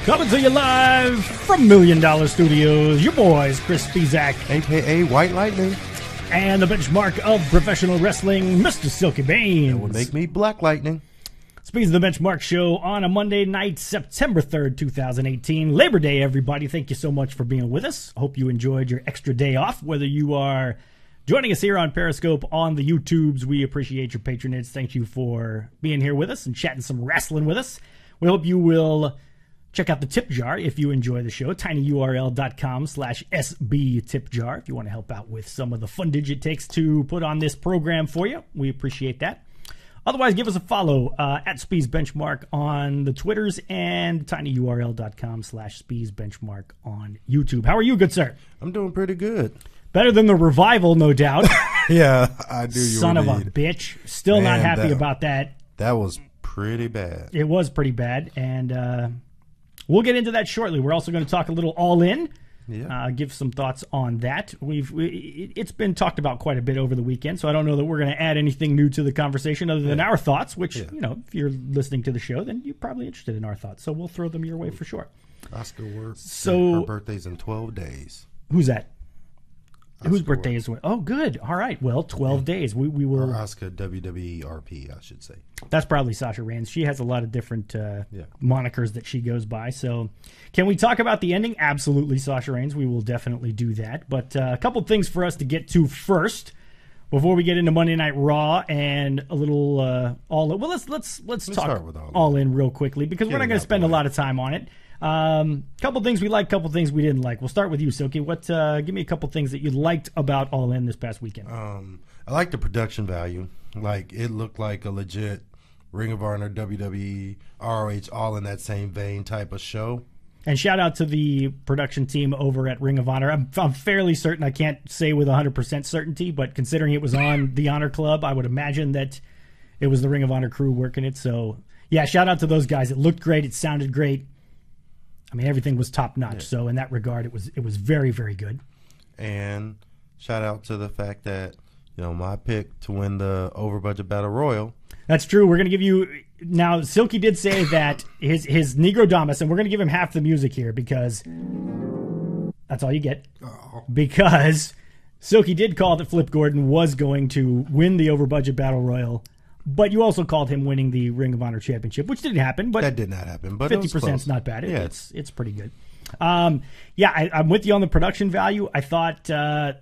Coming to you live from $1 Million Studios, your boys, Chris Speezak, a.k.a. White Lightning, and the benchmark of professional wrestling, Mr. Silky Baines. That would make me Black Lightning. Speez the Benchmark Show on a Monday night, September 3rd, 2018. Labor Day, everybody. Thank you so much for being with us. Hope you enjoyed your extra day off, whether you are joining us here on Periscope, on the YouTubes. We appreciate your patronage. Thank you for being here with us and chatting some wrestling with us. We hope you will check out the tip jar if you enjoy the show. tinyurl.com/SB tip jar if you want to help out with some of the fundage it takes to put on this program for you. We appreciate that. Otherwise, give us a follow at Speez Benchmark on the Twitters and tinyurl.com/Speez Benchmark on YouTube. How are you, good sir? I'm doing pretty good. Better than the revival, no doubt. Yeah, I do. Son of a bitch. Still not happy about that. That was pretty bad. It was pretty bad, and we'll get into that shortly. We're also going to talk a little All In. Yeah. Give some thoughts on that. It's been talked about quite a bit over the weekend, so I don't know that we're going to add anything new to the conversation other than our thoughts, which, you know, if you're listening to the show, then you're probably interested in our thoughts, so we'll throw them your way for sure. Oscar works. So, her birthday's in 12 days. Who's that? Whose birthday is? Oh, good. All right. Well, 12 days. We were Oscar WWE RP, I should say. That's probably Sasha Reigns. She has a lot of different monikers that she goes by. So, can we talk about the ending? Absolutely, Sasha Reigns. We will definitely do that. But a couple things for us to get to first before we get into Monday Night Raw and a little All In. Well, let's talk All In real quickly because we're not going to spend a lot of time on it. Couple things we liked, couple things we didn't like. We'll start with you, Silky. Give me a couple things that you liked about All In this past weekend. I like the production value. Like, it looked like a legit Ring of Honor, WWE, ROH, all in that same vein type of show. And shout out to the production team over at Ring of Honor. I'm fairly certain, I can't say with 100% certainty, but considering it was on the Honor Club, I would imagine that it was the Ring of Honor crew working it. So, yeah, shout out to those guys. It looked great. It sounded great. I mean, everything was top notch. Yeah. So in that regard, it was very, very good. And shout out to the fact that, you know, my pick to win the over budget battle royal. That's true. We're going to give you now. Silky did say that his Negro Damas, and we're going to give him half the music here because that's all you get. Oh. Because Silky did call that Flip Gordon was going to win the over budget battle royal. But you also called him winning the Ring of Honor Championship, which didn't happen. But that did not happen. But 50% is not bad. It's pretty good. I'm with you on the production value. I thought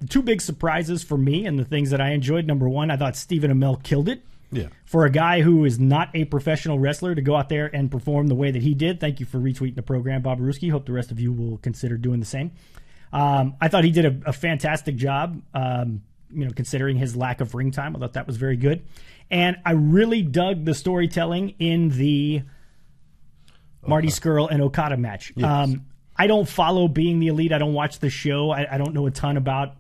two big surprises for me and the things that I enjoyed. Number one, I thought Stephen Amell killed it. Yeah. For a guy who is not a professional wrestler to go out there and perform the way that he did. Thank you for retweeting the program, Bob Ruski. Hope the rest of you will consider doing the same. I thought he did a fantastic job. Considering his lack of ring time, I thought that was very good. And I really dug the storytelling in the Marty Scurll and Okada match. Yes. I don't follow Being the Elite. I don't watch the show. I don't know a ton about,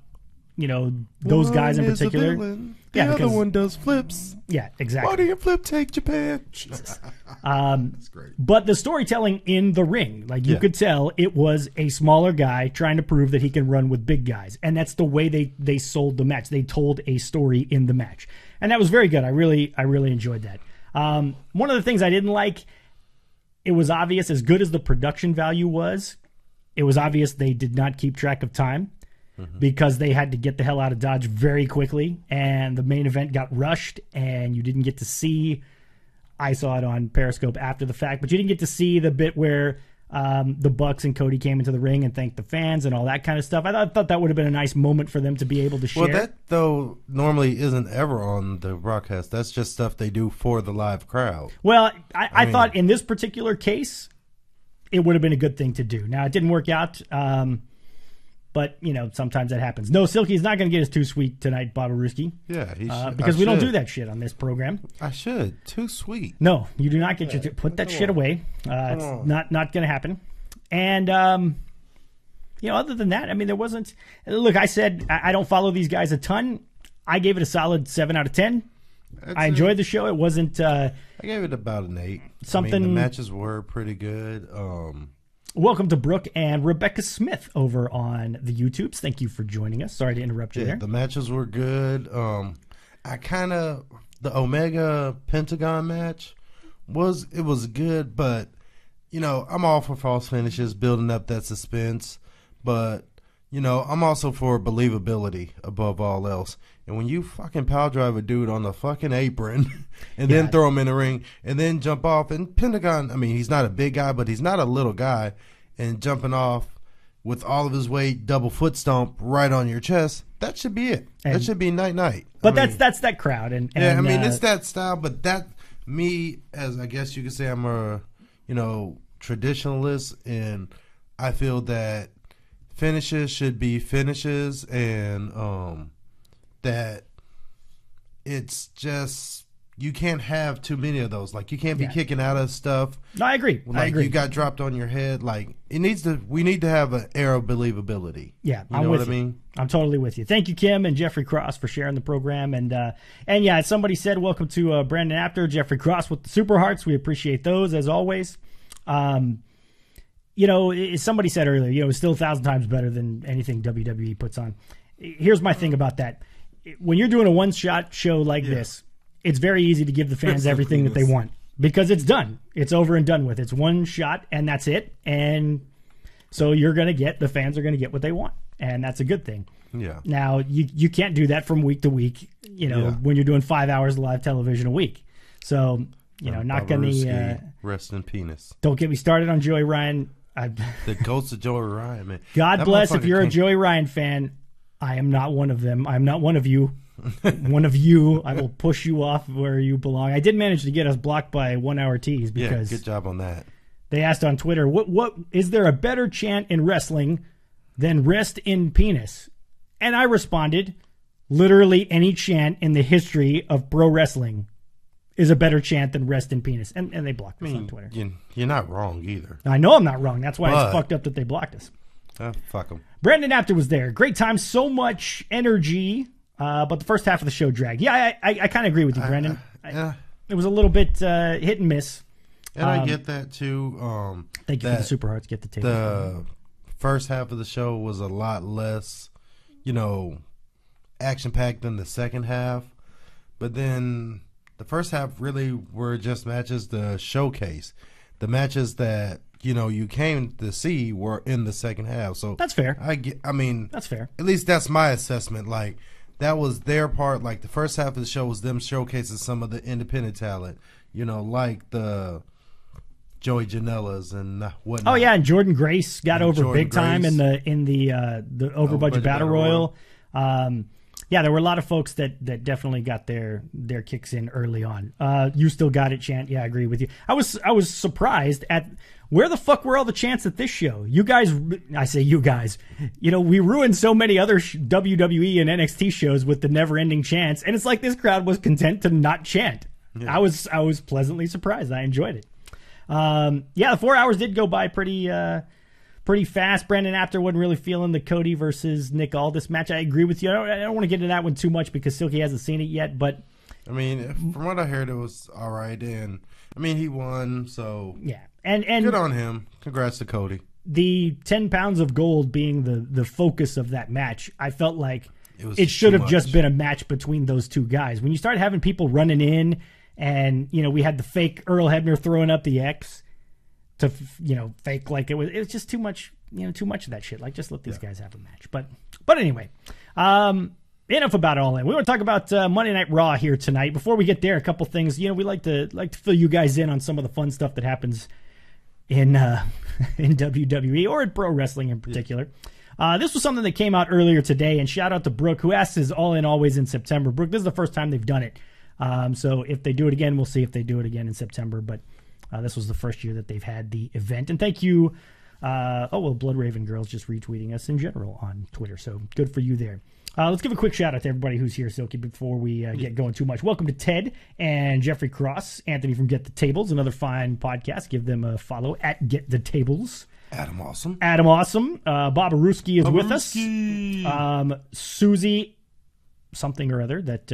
those guys in particular. The other one does flips. Yeah, exactly. Why do you flip take Japan? Jesus. That's great. But the storytelling in the ring, like you could tell, it was a smaller guy trying to prove that he can run with big guys. And that's the way they sold the match. They told a story in the match. And that was very good. I really enjoyed that. One of the things I didn't like, it was obvious, as good as the production value was, it was obvious they did not keep track of time. Because they had to get the hell out of Dodge very quickly, and the main event got rushed, and you didn't get to see. I saw it on Periscope after the fact, but you didn't get to see the bit where the Bucks and Cody came into the ring and thanked the fans and all that kind of stuff. I thought that would have been a nice moment for them to be able to share. Well, that though normally isn't ever on the broadcast. That's just stuff they do for the live crowd. Well, I thought in this particular case, it would have been a good thing to do. Now it didn't work out. But, sometimes that happens. No, Silky is not going to get us too sweet tonight, Bobaruski. Yeah, he should. Because we don't do that shit on this program. I should. Too sweet. No, you do not get your... Put that shit away. It's not going to happen. And, other than that, there wasn't... Look, I said I don't follow these guys a ton. I gave it a solid 7 out of 10. I enjoyed the show. It wasn't... I gave it about an 8. Something... the matches were pretty good. Welcome to Brooke and Rebecca Smith over on the YouTubes. Thank you for joining us. Sorry to interrupt you there. The matches were good. The Omega Pentagon match was good, but I'm all for false finishes, building up that suspense, but I'm also for believability above all else. And when you fucking power drive a dude on the fucking apron and then throw him in the ring and then jump off, and Pentagon, I mean, he's not a big guy, but he's not a little guy, and jumping off with all of his weight, double foot stomp right on your chest, that should be it. That should be night-night. But that's that crowd. And it's that style, but that, me, as I guess you could say, I'm a, traditionalist, and I feel that finishes should be finishes, and that it's just, you can't have too many of those. Like, you can't be kicking out of stuff. No, I agree. Like, you got dropped on your head. Like, we need to have an air of believability. Yeah, you know what I mean? I'm totally with you. Thank you, Kim and Jeffrey Cross, for sharing the program. And yeah, somebody said, welcome to Brandon Apter, Jeffrey Cross with the Super Hearts. We appreciate those, as always. Somebody said earlier, it's still 1,000 times better than anything WWE puts on. Here's my thing about that. When you're doing a one-shot show like this, it's very easy to give the fans everything that they want, because it's done. It's over and done with. It's one shot, and that's it. And so the fans are going to get what they want, and that's a good thing. Yeah. Now, you can't do that from week to week, when you're doing 5 hours of live television a week. So, not going to... rest in penis. Don't get me started on Joey Ryan. The ghost of Joey Ryan, man. God bless if you're a Joey Ryan fan. I am not one of them. I'm not one of you. One of you. I will push you off where you belong. I did manage to get us blocked by 1 Hour Tees, because good job on that. They asked on Twitter, what is there a better chant in wrestling than rest in penis? And I responded, literally any chant in the history of pro wrestling is a better chant than rest in penis. And they blocked us on Twitter. You're not wrong either. I know I'm not wrong. That's why it's fucked up that they blocked us. Fuck them. Brandon Apter was there. Great time. So much energy. But the first half of the show dragged. Yeah, I kind of agree with you, Brandon. It was a little bit hit and miss. And I get that, too. Thank you for the Super Hearts. Get the table. The first half of the show was a lot less, action-packed than the second half. But then the first half really were just matches to showcase. The matches that, you came to see were in the second half. So that's fair. That's fair. At least that's my assessment. Like, that was their part. Like, the first half of the show was them showcasing some of the independent talent, like the Joey Janela's and whatnot. Oh yeah, and Jordan Grace got over Jordan big time in the over budget battle royal. Yeah, there were a lot of folks that definitely got their kicks in early on. You still got it, chant. Yeah, I agree with you. I was surprised at where the fuck were all the chants at this show. You guys, I say you guys, we ruined so many other WWE and NXT shows with the never-ending chants, and it's like this crowd was content to not chant. Yeah. I was pleasantly surprised. I enjoyed it. The 4 hours did go by pretty fast. Brandon Apter wasn't really feeling the Cody versus Nick Aldis match. I agree with you. I don't want to get into that one too much because Silky hasn't seen it yet, but from what I heard, it was all right, and he won, so yeah, and good on him. Congrats to Cody. The 10 pounds of gold being the focus of that match, I felt like it should have just been a match between those two guys. When you start having people running in, and we had the fake Earl Hebner throwing up the X to fake like it was just too much of that shit. Like, just let these guys have a match. But anyway, enough about all that. We want to talk about Monday Night Raw here tonight. Before we get there, a couple things. We like to fill you guys in on some of the fun stuff that happens in WWE or in pro wrestling in particular. This was something that came out earlier today, and shout out to Brooke, who asks is All In Always in September. Brooke, this is the first time they've done it. So if they do it again, we'll see if they do it again in September. But this was the first year that they've had the event. And thank you. Blood Raven Girls just retweeting us in general on Twitter. So good for you there. Let's give a quick shout out to everybody who's here, Silky, before we get going too much. Welcome to Ted and Jeffrey Cross, Anthony from Get the Tables, another fine podcast. Give them a follow at Get the Tables. Adam Awesome. Bob Aruski is with us. Susie something or other that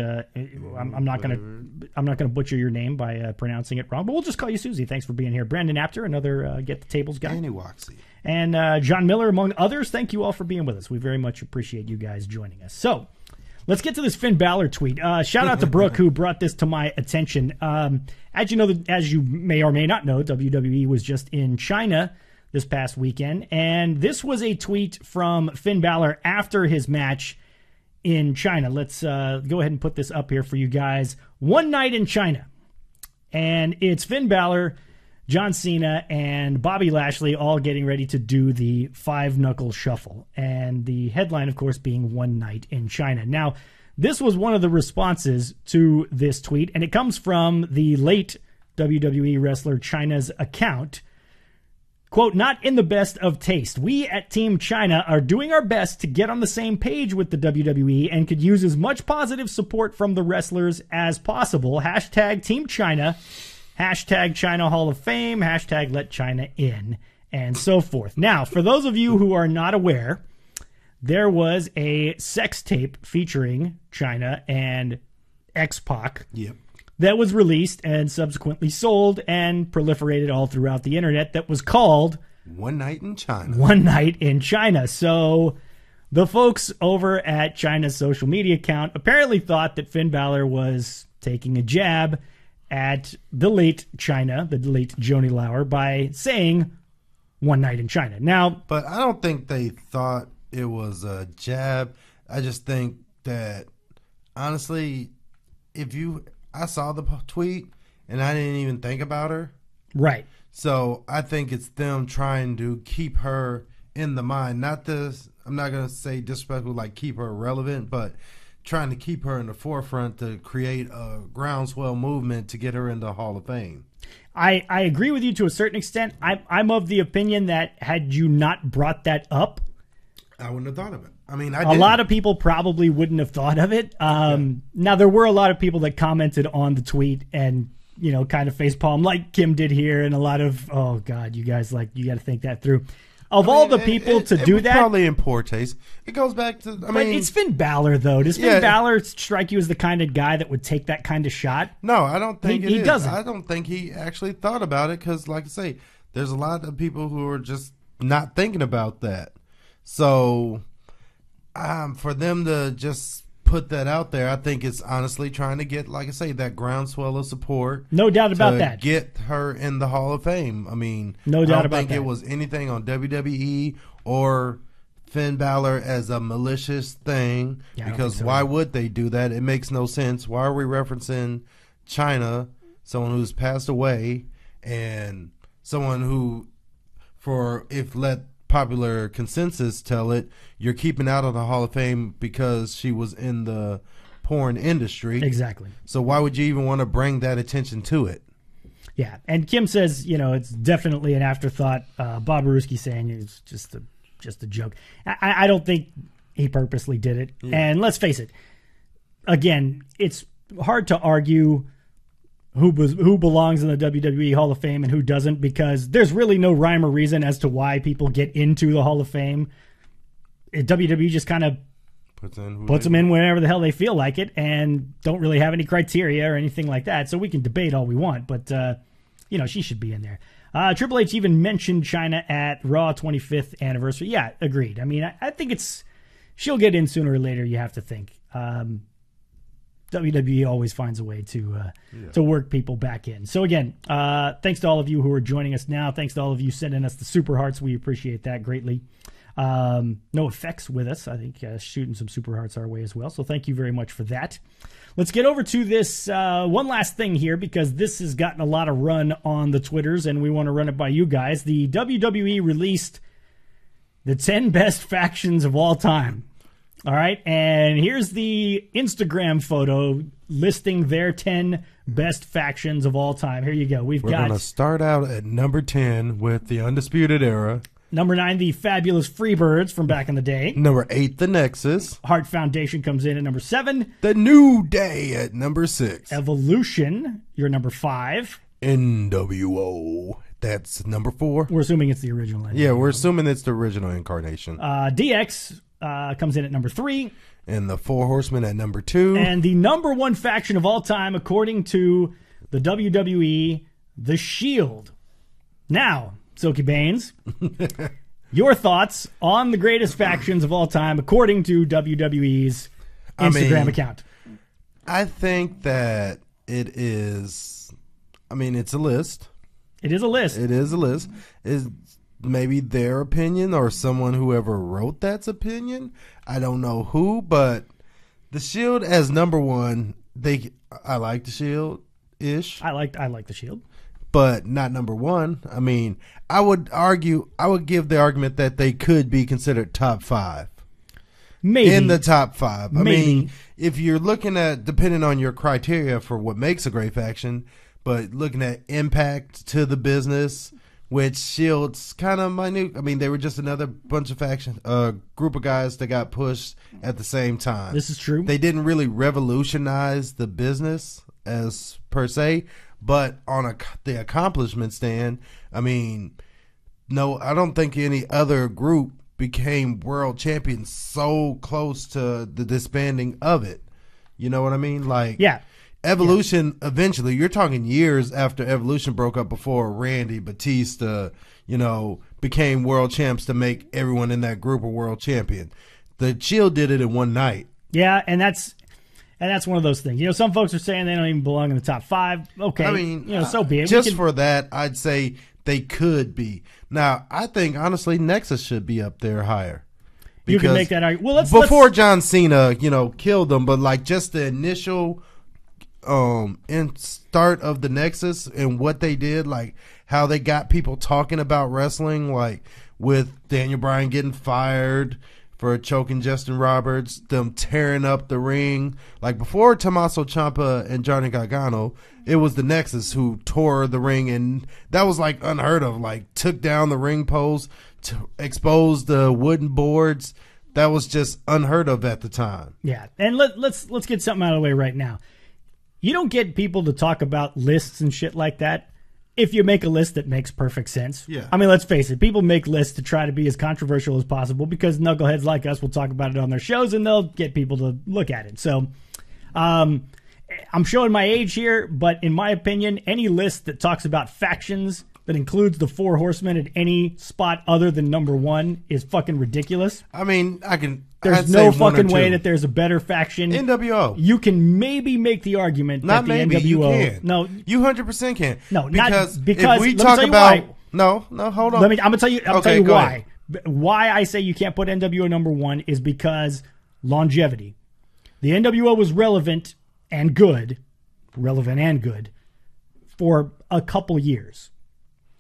I'm not gonna butcher your name by pronouncing it wrong, but we'll just call you Susie. Thanks for being here. Brandon Apter, another Get the Tables guy. Annie Waxy. And John Miller, among others. Thank you all for being with us. We very much appreciate you guys joining us. So Let's get to this Finn Balor tweet. Shout out to Brooke who brought this to my attention. As you may or may not know, WWE was just in China this past weekend, and this was a tweet from Finn Balor after his match in China. Let's go ahead and put this up here for you guys. One night in China, and it's Finn Balor, John Cena, and Bobby Lashley all getting ready to do the 5-knuckle shuffle. And the headline, of course, being One Night in China. Now, this was one of the responses to this tweet, and it comes from the late WWE wrestler Chyna's account. Quote, not in the best of taste. We at Team China are doing our best to get on the same page with the WWE and could use as much positive support from the wrestlers as possible. Hashtag Team China. Hashtag China Hall of Fame, hashtag Let China In, and so forth. Now, for those of you who are not aware, there was a sex tape featuring China and X-Pac that was released and subsequently sold and proliferated all throughout the internet that was called One Night in China. One Night in China. So the folks over at China's social media account apparently thought that Finn Balor was taking a jab at the late China, the late Joni Lauer, by saying One Night in China. Now, but I don't think they thought it was a jab. I just think that, honestly, I saw the tweet and I didn't even think about her. Right. So I think it's them trying to keep her in the mind. I'm not going to say disrespectful, like keep her relevant, but trying to keep her in the forefront to create a groundswell movement to get her into the Hall of Fame. I agree with you to a certain extent. I'm of the opinion that had you not brought that up, I wouldn't have thought of it. I mean, a lot of people probably wouldn't have thought of it. Now, there were a lot of people that commented on the tweet and, kind of facepalm like Kim did here, and a lot of, oh, God, you guys, you got to think that through. All the people to do that, probably in poor taste. It goes back to, but it's Finn Balor, though. Does Finn Balor strike you as the kind of guy that would take that kind of shot? No, I don't think he doesn't. I don't think he actually thought about it because, like I say, there's a lot of people who are just not thinking about that. So, for them to just put that out there, I think it's honestly trying to get, like I say, that groundswell of support. No doubt about that. Get her in the Hall of Fame. I mean, no doubt about that. I don't think it was anything on WWE or Finn Balor as a malicious thing, because why would they do that? It makes no sense. Why are we referencing China, someone who's passed away, and someone who, let popular consensus tell it, you're keeping out of the Hall of Fame because she was in the porn industry. Exactly. So why would you even want to bring that attention to it? Yeah, and Kim says, it's definitely an afterthought. Bob Ruski saying it's just a joke. I don't think he purposely did it. Yeah. And let's face it, again, it's hard to argue who belongs in the WWE Hall of Fame and who doesn't, because there's really no rhyme or reason as to why people get into the Hall of Fame. WWE just kind of puts them in whenever the hell they feel like it and don't really have any criteria or anything like that. So we can debate all we want, but she should be in there. Triple H even mentioned China at Raw 25th anniversary. Yeah, agreed. I mean, I think she'll get in sooner or later, you have to think. WWE always finds a way to work people back in. So again, thanks to all of you who are joining us now. Thanks to all of you sending us the super hearts. We appreciate that greatly. No effects with us, I think, shooting some super hearts our way as well. So thank you very much for that. Let's get over to this one last thing here, because this has gotten a lot of run on the Twitters, and we want to run it by you guys. The WWE released the 10 best factions of all time. All right, and here's the Instagram photo listing their 10 best factions of all time. Here you go. We're going to start out at number 10 with the Undisputed Era. Number 9, the Fabulous Freebirds from back in the day. Number 8, the Nexus. Heart Foundation comes in at number 7. The New Day at number 6. Evolution, you're number 5. NWO, that's number 4. We're assuming it's the original. Yeah, we're assuming it's the original incarnation. DX comes in at number 3. And the Four Horsemen at number 2. And the number 1 faction of all time, according to the WWE, The Shield. Now, Silky Baines, your thoughts on the greatest factions of all time, according to WWE's Instagram account. I think that it is. I mean, it's a list. It is a list. It is a list. Is maybe their opinion or someone whoever wrote that's opinion. I don't know who, but the Shield as number one. I like the Shield ish. I like the Shield, but not number one. I mean, I would give the argument that they could be considered top 5. Maybe in the top 5. I Maybe. mean, if you're looking at, depending on your criteria for what makes a great faction, but looking at impact to the business, which Shield's kind of minute. I mean, they were just another bunch of faction, group of guys that got pushed at the same time. This is true. They didn't really revolutionize the business as per se, but on the accomplishment stand, I mean, no, I don't think any other group became world champions so close to the disbanding of it. You know what I mean? Like, yeah. Evolution, eventually, you're talking years after Evolution broke up before Randy, Batista, became world champs to make everyone in that group a world champion. The Shield did it in one night. Yeah, and that's one of those things. Some folks are saying they don't even belong in the top 5. Okay, I mean, so be it. Just for that, I'd say they could be. Now, I think, honestly, Nexus should be up there higher. You can make that argument. Well, before John Cena, killed them, but like just the initial start of the Nexus and what they did, like how they got people talking about wrestling, like with Daniel Bryan getting fired for choking Justin Roberts, them tearing up the ring. Like before Tommaso Ciampa and Johnny Gargano, it was the Nexus who tore the ring, and that was like unheard of. Like took down the ring post, to expose the wooden boards. That was just unheard of at the time. Yeah, and let's get something out of the way right now. You don't get people to talk about lists and shit like that if you make a list that makes perfect sense. Yeah. I mean, let's face it. People make lists to try to be as controversial as possible because knuckleheads like us will talk about it on their shows and they'll get people to look at it. So I'm showing my age here, but in my opinion, any list that talks about factions that includes the 4 horsemen at any spot other than number 1 is fucking ridiculous. I mean, There's no fucking way that there's a better faction. NWO. You can maybe make the argument that the NWO. You can. No, you 100% can. No, because if we talk about no, hold on. I'm gonna tell you why. Why I say you can't put NWO number 1 is because longevity. The NWO was relevant and good for a couple years.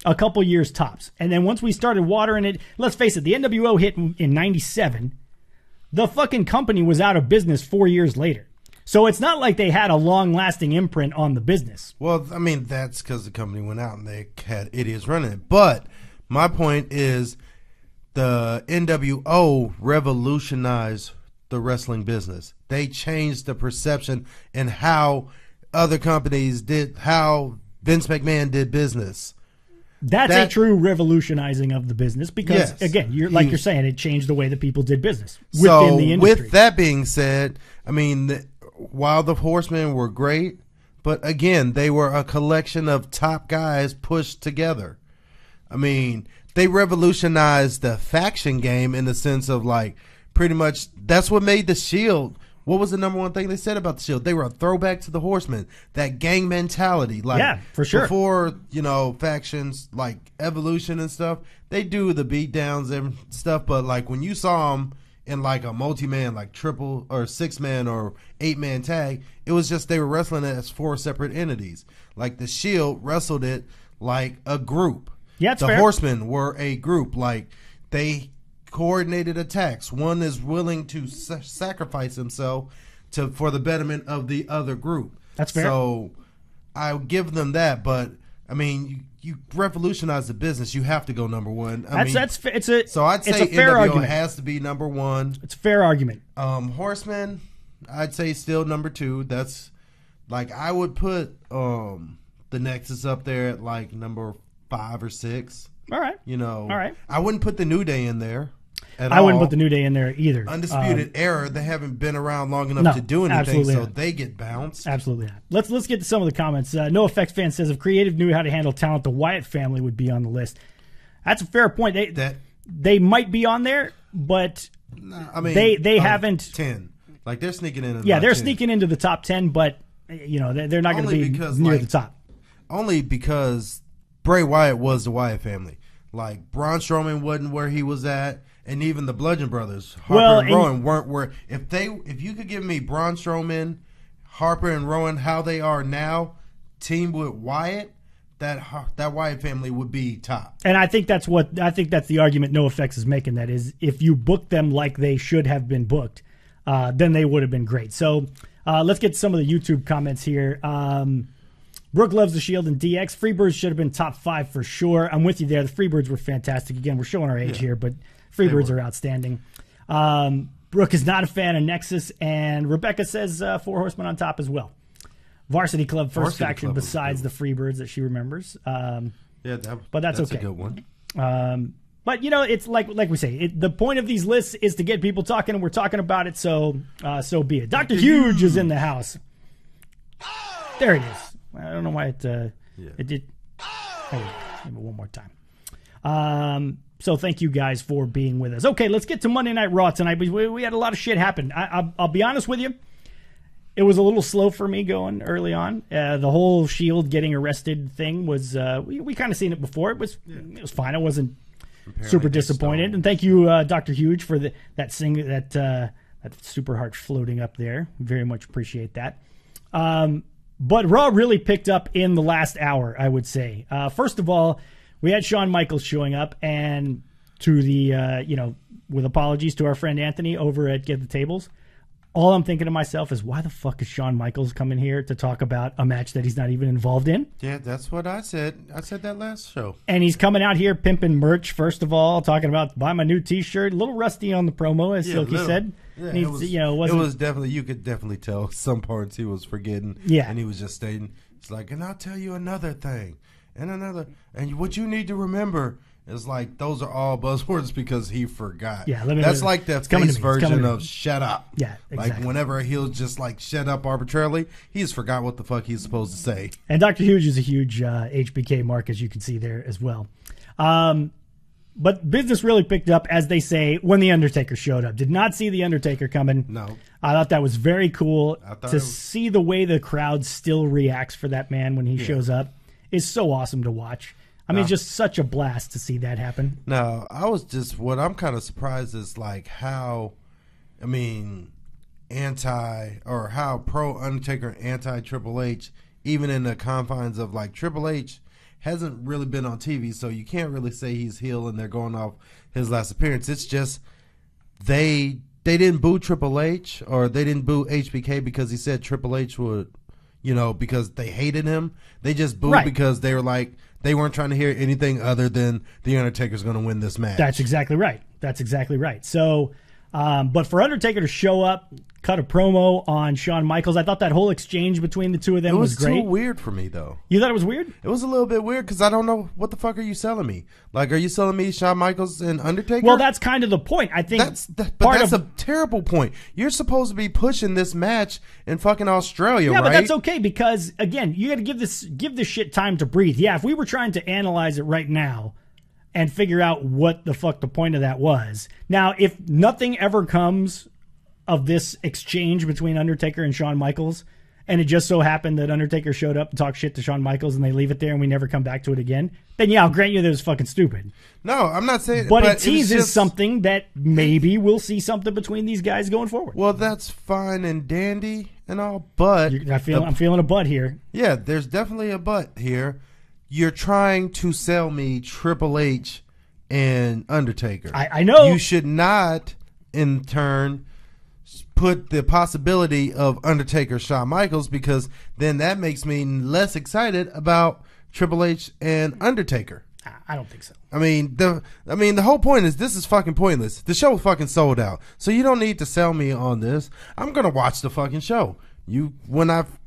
A couple years tops. And then once we started watering it, let's face it, the NWO hit in 97. The fucking company was out of business 4 years later. So it's not like they had a long-lasting imprint on the business. Well, I mean, that's because the company went out and they had idiots running it. But my point is the NWO revolutionized the wrestling business. They changed the perception and how other companies did, how Vince McMahon did business. That's a true revolutionizing of the business because, yes, again, you're saying, it changed the way that people did business within the industry. With that being said, I mean, while the Horsemen were great, but again, they were a collection of top guys pushed together. I mean, they revolutionized the faction game in the sense of like pretty much that's what made the Shield. What was the number one thing they said about the Shield? They were a throwback to the Horsemen, that gang mentality. Like, yeah, for sure. Before, factions like Evolution and stuff, they do the beatdowns and stuff. But like when you saw them in like a multi-man, like triple or 6-man or 8-man tag, it was just they were wrestling it as 4 separate entities. Like the Shield wrestled it like a group. Yeah, it's the fair. Horsemen were a group. Like they coordinated attacks. One is willing to sacrifice himself for the betterment of the other group. That's fair. So I'll give them that, but I mean, you revolutionize the business. You have to go number 1. So I'd say NWO fair argument. has to be number 1. It's a fair argument. Horsemen, I'd say still number 2. That's like I would put the Nexus up there at like number 5 or 6. All right. All right. I wouldn't put the New Day in there. I wouldn't put the New Day in there either. Undisputed Era, they haven't been around long enough to do anything, so they get bounced. Absolutely not. Let's get to some of the comments. No Effects fan says, if creative knew how to handle talent, the Wyatt family would be on the list. That's a fair point. They might be on there, but I mean, they haven't. 10. Like they're sneaking in. Yeah, they're sneaking into the top 10, but you know they're not going to be near the top. Only because Bray Wyatt was the Wyatt family. Like Braun Strowman wasn't where he was at, and even the Bludgeon Brothers, Harper and Rowan, weren't where. If you could give me Braun Strowman, Harper and Rowan, how they are now, team with Wyatt, that Wyatt family would be top. And I think that's the argument NoFX is making. That is, if you book them like they should have been booked, then they would have been great. So let's get some of the YouTube comments here. Brooke loves the Shield and DX. Freebirds should have been top 5 for sure. I'm with you there. The Freebirds were fantastic. Again, we're showing our age here, but Freebirds are outstanding. Brooke is not a fan of Nexus, and Rebecca says 4 Horsemen on top as well. Varsity Club, first faction besides the Freebirds that she remembers. But that's okay. A good one. But you know, it's like we say, the point of these lists is to get people talking, and we're talking about it. So be it. Dr. Huge is in the house. There it is. I don't know why it did. Maybe one more time. So thank you guys for being with us. Okay, let's get to Monday Night Raw tonight. We had a lot of shit happen. I'll be honest with you. It was a little slow for me going early on. The whole Shield getting arrested thing was we kind of seen it before. It was fine. I wasn't super disappointed. And thank you, Dr. Huge, for that super heart floating up there. Very much appreciate that. But Raw really picked up in the last hour, I would say. First of all, we had Shawn Michaels showing up, and to the, with apologies to our friend Anthony over at Get the Tables, all I'm thinking to myself is, why the fuck is Shawn Michaels coming here to talk about a match that he's not even involved in? Yeah, that's what I said. I said that last show. And he's coming out here pimping merch, first of all, talking about buy my new T-shirt. A little rusty on the promo, as Silky said. Yeah, it was definitely, you could definitely tell some parts he was forgetting. Yeah. And he was just stating, it's like, and I'll tell you another thing, and what you need to remember is like, those are all buzzwords because he forgot. Yeah, that's like the face version of shut up. Yeah, exactly. Like whenever he'll just like shut up arbitrarily, he's forgot what the fuck he's supposed to say. And Dr. Huge is a huge HBK mark, as you can see there as well. But business really picked up, as they say, when The Undertaker showed up. Did not see The Undertaker coming. No. I thought that was very cool. To see the way the crowd still reacts for that man when he shows up is so awesome to watch. I mean, just such a blast to see that happen. No, what I'm kind of surprised is like how, how pro Undertaker, anti Triple H, even in the confines of like Triple H, hasn't really been on TV, so you can't really say he's heel and they're going off his last appearance. It's just they didn't boo Triple H, or they didn't boo HBK because he said Triple H would, because they hated him. They just booed because they were like, they weren't trying to hear anything other than The Undertaker's going to win this match. That's exactly right. So, but for Undertaker to show up, cut a promo on Shawn Michaels, I thought that whole exchange between the two of them was great. It was too weird for me, though. You thought it was weird? It was a little bit weird because I don't know, what the fuck are you selling me? Like, are you selling me Shawn Michaels and Undertaker? Well, that's kind of the point. I think that's a terrible point. You're supposed to be pushing this match in fucking Australia, right? Yeah, but that's okay because, again, you got to give this shit time to breathe. Yeah, if we were trying to analyze it right now and figure out what the fuck the point of that was. Now, if nothing ever comes of this exchange between Undertaker and Shawn Michaels, and it just so happened that Undertaker showed up and talked shit to Shawn Michaels and they leave it there and we never come back to it again, then yeah, I'll grant you that it was fucking stupid. No, I'm not saying... But it teases something that maybe we'll see something between these guys going forward. Well, that's fine and dandy and all, but... I'm feeling a but here. Yeah, there's definitely a but here. You're trying to sell me Triple H and Undertaker. I know. You should not, in turn, put the possibility of Undertaker, Shawn Michaels, because then that makes me less excited about Triple H and Undertaker. I don't think so. The whole point is this is fucking pointless. The show fucking sold out, so you don't need to sell me on this. I'm gonna watch the fucking show.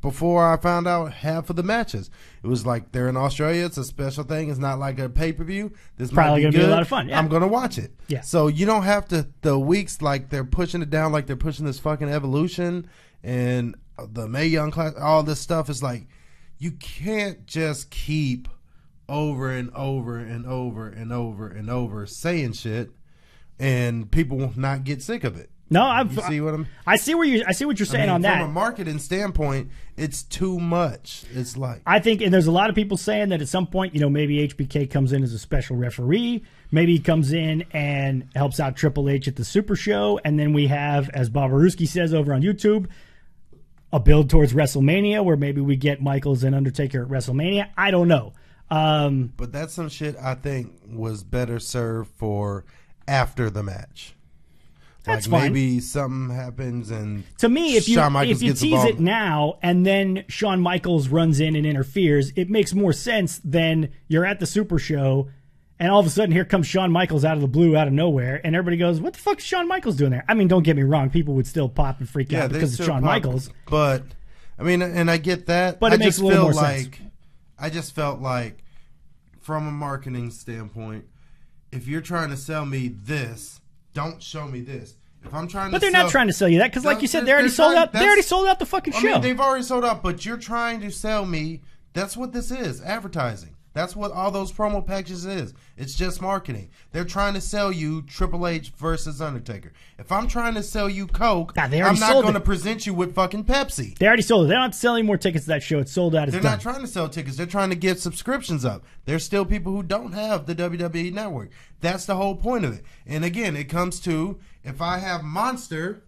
Before I found out half of the matches, it was like they're in Australia. It's a special thing. It's not like a pay-per-view. This probably might be gonna good. Be a lot of fun. Yeah. I'm gonna watch it. Yeah. So you don't have to the weeks like they're pushing it down, like they're pushing this fucking Evolution and the Mae Young class. All this stuff is like you can't just keep over and over and over and over and over saying shit, and people will not get sick of it. No, you see what I see what you're saying on that. From a marketing standpoint, it's too much. It's like, I think, and there's a lot of people saying that at some point, maybe HBK comes in as a special referee. Maybe he comes in and helps out Triple H at the Super Show, and then we have, as Babaruski says over on YouTube, a build towards WrestleMania where maybe we get Michaels and Undertaker at WrestleMania. I don't know. But that's some shit I think was better served for after the match. That's like fine. Maybe something happens and to me, if you tease involved. it now and then Shawn Michaels runs in and interferes, it makes more sense than you're at the Super Show and all of a sudden here comes Shawn Michaels out of the blue, out of nowhere, and everybody goes, "What the fuck is Shawn Michaels doing there?" I mean, don't get me wrong, people would still pop and freak out because it's Shawn Michaels. But I mean, and I get that. But it makes a little more sense. I just felt like, from a marketing standpoint, if you're trying to sell me this, don't show me this. If I'm trying but they're not trying to sell you that because, like you said, they already sold out. They already sold out the fucking show. I mean, they've already sold out, but you're trying to sell me. That's what this is, advertising. That's what all those promo packages is. It's just marketing. They're trying to sell you Triple H versus Undertaker. If I'm trying to sell you Coke, I'm not going to present you with fucking Pepsi. They already sold it. They don't have to sell any more tickets to that show. It's sold out. It's They're done. not trying to sell tickets. They're trying to get subscriptions up. There's still people who don't have the WWE Network. That's the whole point of it. And again, it comes to, if I have Monster,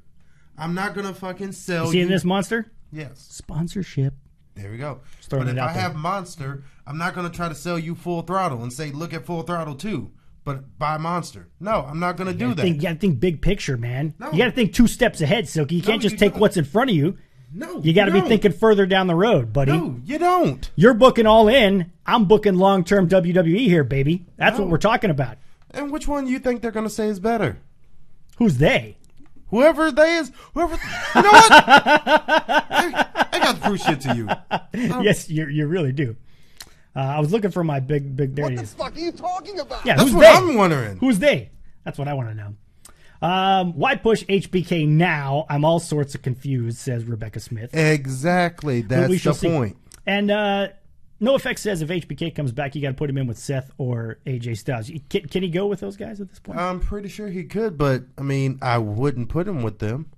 I'm not going to fucking sell you. See this Monster? Yes. Sponsorship. There we go. But if I have Monster, I'm not going to try to sell you Full Throttle and say, look at Full Throttle 2, but buy Monster. No, I'm not going to do that. You got to think big picture, man. No. You got to think 2 steps ahead, Silky. You can't just take what's in front of you. No, you got to be thinking further down the road, buddy. No, you don't. You're booking all in. I'm booking long-term WWE here, baby. That's what we're talking about. And which one do you think they're going to say is better? Who's they? Whoever they is. Whoever. You know what? I got to prove shit to you. Yes, you really do. I was looking for my big. There what the fuck are you talking about? Yeah, that's what I'm wondering. Who's they? That's what I want to know. Why push HBK now? I'm all sorts of confused, says Rebecca Smith. Exactly. That's the point. And NoFX says if HBK comes back, you got to put him in with Seth or AJ Styles. Can he go with those guys at this point? I'm pretty sure he could, but I mean, I wouldn't put him with them.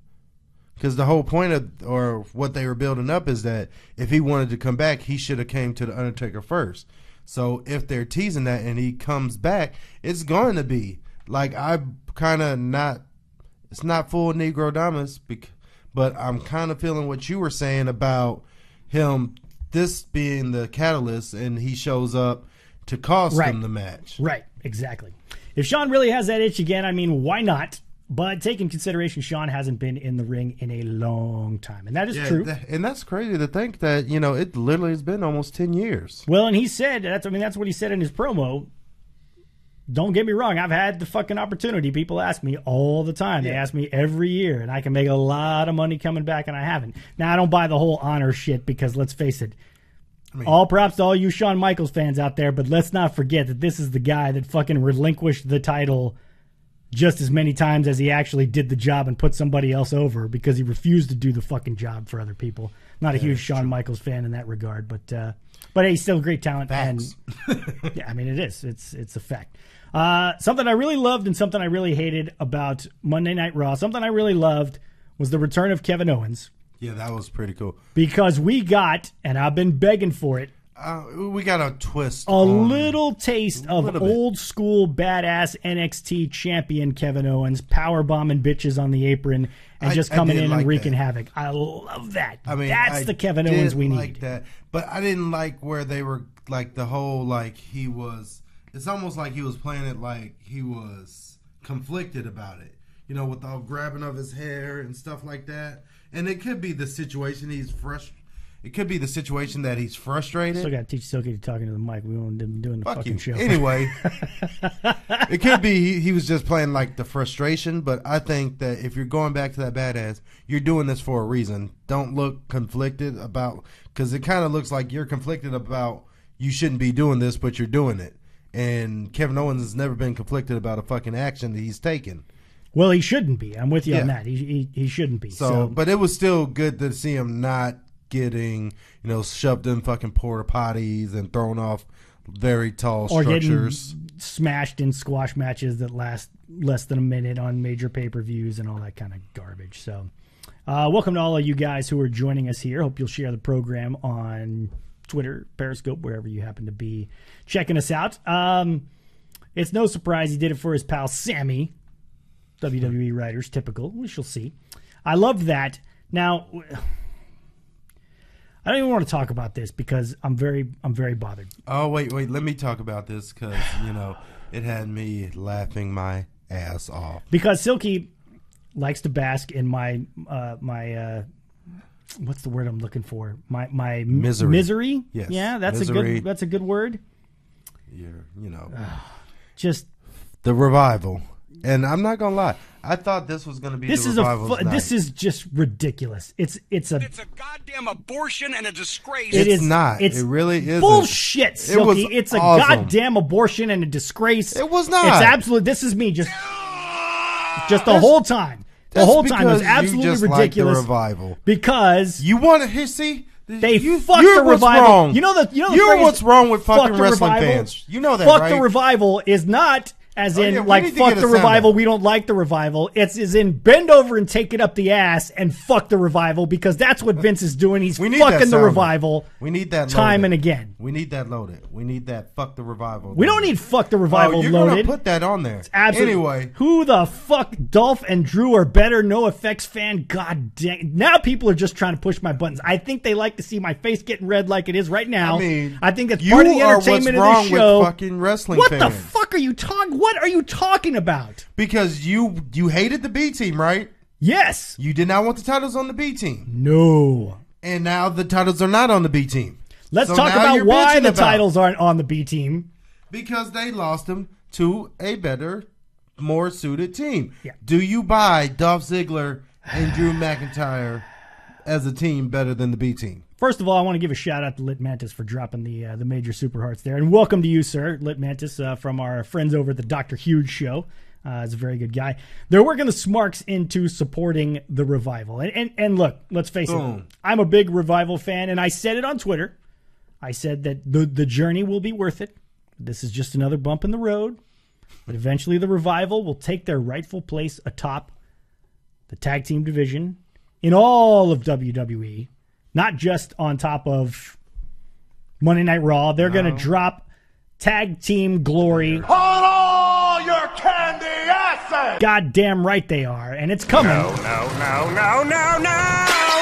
Because the whole point of, or what they were building up, is that if he wanted to come back, he should have came to the Undertaker first. So if they're teasing that and he comes back, it's going to be like, I'm kind of not. It's not full Negro Damas, but I'm kind of feeling what you were saying about him. This being the catalyst, and he shows up to cost him the match. Right, exactly. If Shawn really has that itch again, I mean, why not? But take in consideration, Shawn hasn't been in the ring in a long time. And that is true. And that's crazy to think that, it literally has been almost 10 years. Well, and he said, that's what he said in his promo. Don't get me wrong, I've had the fucking opportunity. People ask me all the time. They ask me every year, and I can make a lot of money coming back, and I haven't. Now, I don't buy the whole honor shit because, let's face it, all props to all you Shawn Michaels fans out there, but let's not forget that this is the guy that fucking relinquished the title just as many times as he actually did the job and put somebody else over because he refused to do the fucking job for other people. Not a huge Shawn Michaels fan in that regard, but hey, he's still a great talent. Facts. And yeah, I mean, it is. It's a fact. Something I really loved and something I really hated about Monday Night Raw, something I really loved was the return of Kevin Owens. Yeah, that was pretty cool. Because we got, and I've been begging for it, we got a twist. A little taste of old school badass NXT champion Kevin Owens power bombing bitches on the apron and just coming in and wreaking havoc. I love that. I mean, that's the Kevin Owens we need. That, but I didn't like where they were like the whole he was. It's almost like he was playing it like he was conflicted about it. With the grabbing of his hair and stuff like that. And it could be the situation he's frustrated. It could be the situation that he's frustrated. Still got to teach Silky to talking to the mic. We won't them doing the fucking show. Anyway, it could be he was just playing like the frustration. But I think that if you're going back to that badass, you're doing this for a reason. Don't look conflicted about, because it kind of looks like you're conflicted about you shouldn't be doing this, but you're doing it. And Kevin Owens has never been conflicted about a fucking action that he's taken. Well, he shouldn't be. I'm with you on that. He shouldn't be. So, but it was still good to see him not getting, shoved in fucking porta potties and thrown off very tall structures. smashed in squash matches that last less than a minute on major pay-per-views and all that kind of garbage. So welcome to all of you guys who are joining us here. Hope you'll share the program on Twitter, Periscope, wherever you happen to be checking us out. It's no surprise he did it for his pal Sammy. WWE writers, typical. We shall see. I loved that. Now, I don't even want to talk about this because I'm very bothered. Oh, wait. Let me talk about this because, it had me laughing my ass off. Because Silky likes to bask in my what's the word I'm looking for? My misery. Yes. Yeah, that's a good word. Just the revival. And I'm not gonna lie, I thought this was gonna be the revival's night. This is just ridiculous. It's a goddamn abortion and a disgrace. It's not. It really isn't. Bullshit, Silky. It's awesome. A goddamn abortion and a disgrace. It was not. It's absolute. This is me just the whole time. The whole time was absolutely you just ridiculous. Like the revival because you want to hear. See, they fucked the revival. Wrong. You know the you're phrase, what's wrong with fucking wrestling revival? fans. You know that, fuck right? the revival is not. As in, fuck the revival, we don't like the revival. It's as in, bend over and take it up the ass and fuck the revival because that's what Vince is doing. He's fucking the revival. We need that time loaded. and again. We need that loaded. We need that fuck the revival. We don't need fuck the revival you're loaded. Gonna put that on there. Absolutely. Anyway. Who the fuck, Dolph and Drew are better, no effects fan? God dang. Now people are just trying to push my buttons. I think they like to see my face getting red like it is right now. I think that's part of the entertainment of the show. With fucking wrestling what fans. The fuck are you talking? What are you talking about? Because you hated the B team, right? Yes. You did not want the titles on the B team. No. And now the titles are not on the B team. Let's talk about why the titles aren't on the B team. Because they lost them to a better, more suited team. Yeah. Do you buy Dolph Ziggler and Drew McIntyre as a team better than the B team? First of all, I want to give a shout out to Lit Mantis for dropping the major super hearts there. And welcome to you, sir, Lit Mantis, from our friends over at the Dr. Huge show. He's a very good guy. They're working the smarks into supporting the revival. And look, let's face it. I'm a big revival fan, and I said it on Twitter. I said that the journey will be worth it. This is just another bump in the road. But eventually the revival will take their rightful place atop the tag team division in all of WWE. Not just on top of Monday Night Raw. They're going to drop tag team glory. Hold on, your candy asses! Goddamn right they are. And it's coming. No.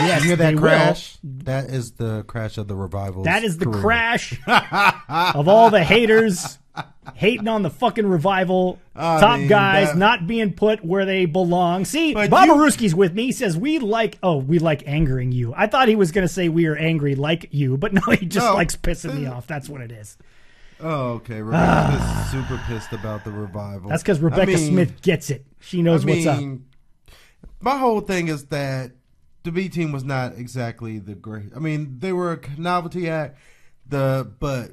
Yes, you hear that crash? Will. That is the crash of the revival. That is the crash of all the haters hating on the fucking revival. Top guys not being put where they belong. See, Babaruski's with me. He says, we like angering you. I thought he was going to say we are angry like you, but no, he just likes pissing me off. That's what it is. Oh, okay. Rebecca's super pissed about the revival. That's because Rebecca Smith gets it. She knows what's up. My whole thing is that the B team was not exactly the great. I mean, they were a novelty act, but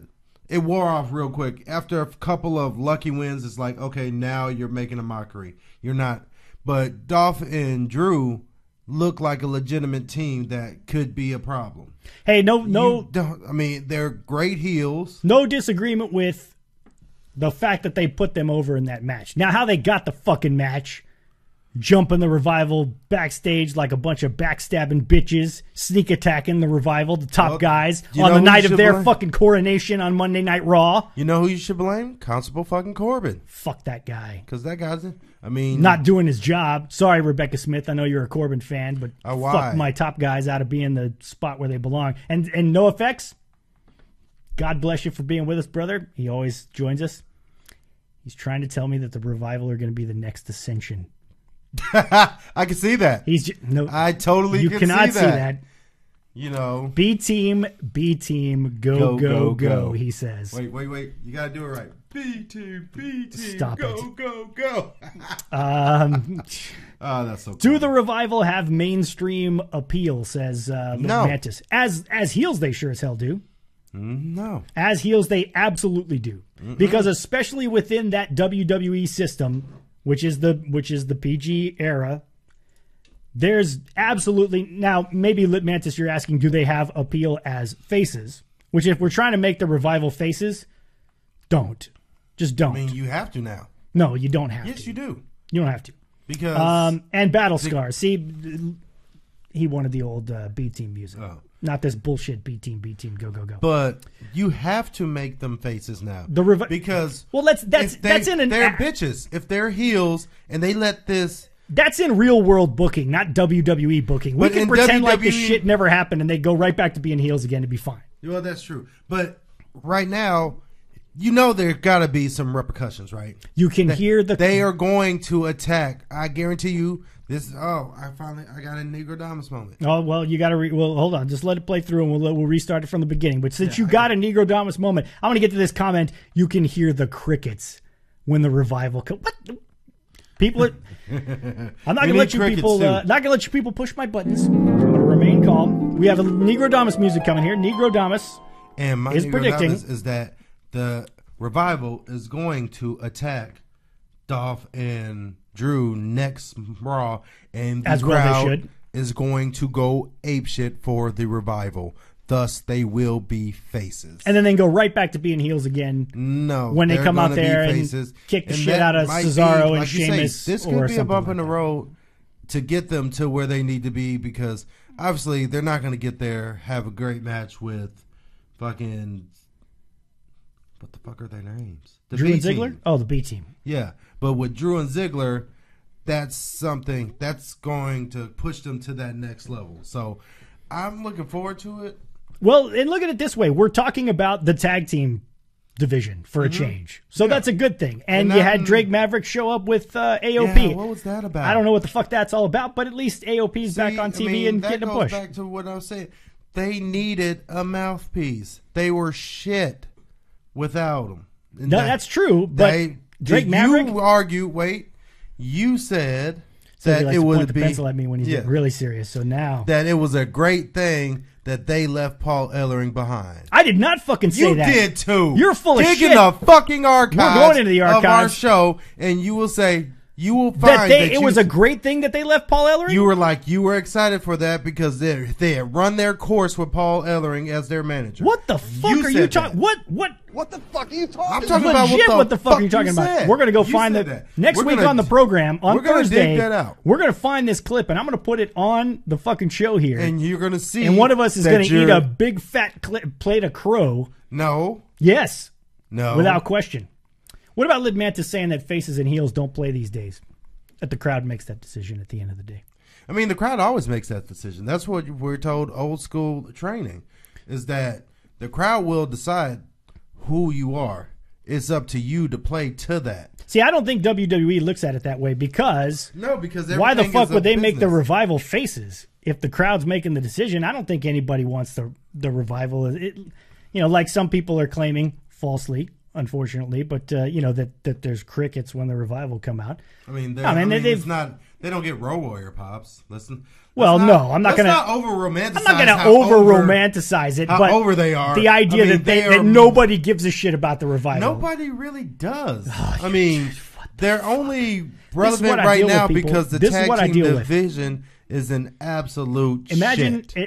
it wore off real quick. After a couple of lucky wins, it's like, okay, now you're making a mockery. You're not. But Dolph and Drew look like a legitimate team that could be a problem. Hey, no. I mean, they're great heels. No disagreement with the fact that they put them over in that match. Now, how they got the fucking match, jumping the revival backstage like a bunch of backstabbing bitches, sneak attacking the revival, the top guys, on the night of their fucking coronation on Monday Night Raw. You know who you should blame? Constable fucking Corbin. Fuck that guy. Because that guy's, not doing his job. Sorry, Rebecca Smith. I know you're a Corbin fan, but fuck my top guys out of being the spot where they belong. And no effects. God bless you for being with us, brother. He always joins us. He's trying to tell me that the revival are going to be the next Ascension. I can see that. I totally you can cannot see that. You know, B team, go, he says. Wait. You got to do it right. B team, Stop go, go. Oh, that's so cool. Do the revival have mainstream appeal, says no. Mantis. As heels, they sure as hell do. No. As heels, they absolutely do. Because especially within that WWE system, which is the PG era, there's absolutely, now maybe Lit Mantis, you're asking, do they have appeal as faces? Which, if we're trying to make the revival faces, don't Just don't. I mean, you have to now. No, you don't have to. Yes, you do. You don't have to. Because and Battle Scar. See, he wanted the old B Team music. Oh. Not this bullshit B Team, go, go, go. But you have to make them faces now. Because that's in an they're bitches. If they're heels and they let this, that's in real world booking, not WWE booking. We can pretend like this shit never happened and they go right back to being heels again to be fine. Well, that's true. But right now, you know there got to be some repercussions, right? You can hear they are going to attack. I guarantee you. I got a Negrodamus moment. Oh, well, you got to hold on. Just let it play through and we'll restart it from the beginning. But since you got a Negrodamus moment, I want to get to this comment. You can hear the crickets when the revival comes. What? People are, I'm not going to let you people not going to let you people push my buttons. I'm going to remain calm. We have a Negrodamus music coming here. Negrodamus and my is predicting is that the revival is going to attack Dolph and Drew next Raw, and the crowd is going to go apeshit for the revival. Thus, they will be faces. And then they go right back to being heels again. No. When they come out there and kick the shit out of Cesaro and Sheamus. This could be a bump in the road to get them to where they need to be, because obviously they're not going to get there, have a great match with fucking... What the fuck are their names? Drew and Ziggler? Oh, the B Team. Yeah. But with Drew and Ziggler, that's something that's going to push them to that next level. So I'm looking forward to it. Well, and look at it this way. We're talking about the tag team division for a change. So that's a good thing. And you had Drake Maverick show up with AOP. Yeah, what was that about? I don't know what the fuck that's all about, but at least AOP's back on TV and getting a push. That goes back to what I was saying. They needed a mouthpiece. They were shit without him. No, that's true, but Drake Maverick... You said so that it would be... pencil at me when he's getting really serious, so now... That it was a great thing that they left Paul Ellering behind. I did not fucking say that. You did too. You're full of shit. Dig in the fucking archives. We're going into the archives of our show, and you will say... You will find that it was a great thing that they left Paul Ellering? You were excited for that because they had run their course with Paul Ellering as their manager. What the fuck are you talking? What the fuck are you talking I'm talking about? What the fuck are you talking about? We're going to go find that next week on the program on Thursday. Dig that out. We're going to find this clip and I'm going to put it on the fucking show here. And you're going to see. And one of us is going to eat a big fat plate of crow. No. Yes. No. Without question. What about Liv Mantis saying that faces and heels don't play these days? That the crowd makes that decision at the end of the day. I mean, the crowd always makes that decision. That's what we're told old school training, is that the crowd will decide who you are. It's up to you to play to that. See, I don't think WWE looks at it that way because... No, because why the fuck would they make the revival faces? If the crowd's making the decision, I don't think anybody wants the revival. Like some people are claiming, falsely, unfortunately, but that there's crickets when the revival come out. I mean, it's not. They don't get Road Warrior pops. Listen. Well, no, I'm not going to over romanticize. I'm not going to over romanticize it. How but over they are. The idea that nobody gives a shit about the revival. Nobody really does. I mean, they're only relevant right now because the tag team division is an absolute shit.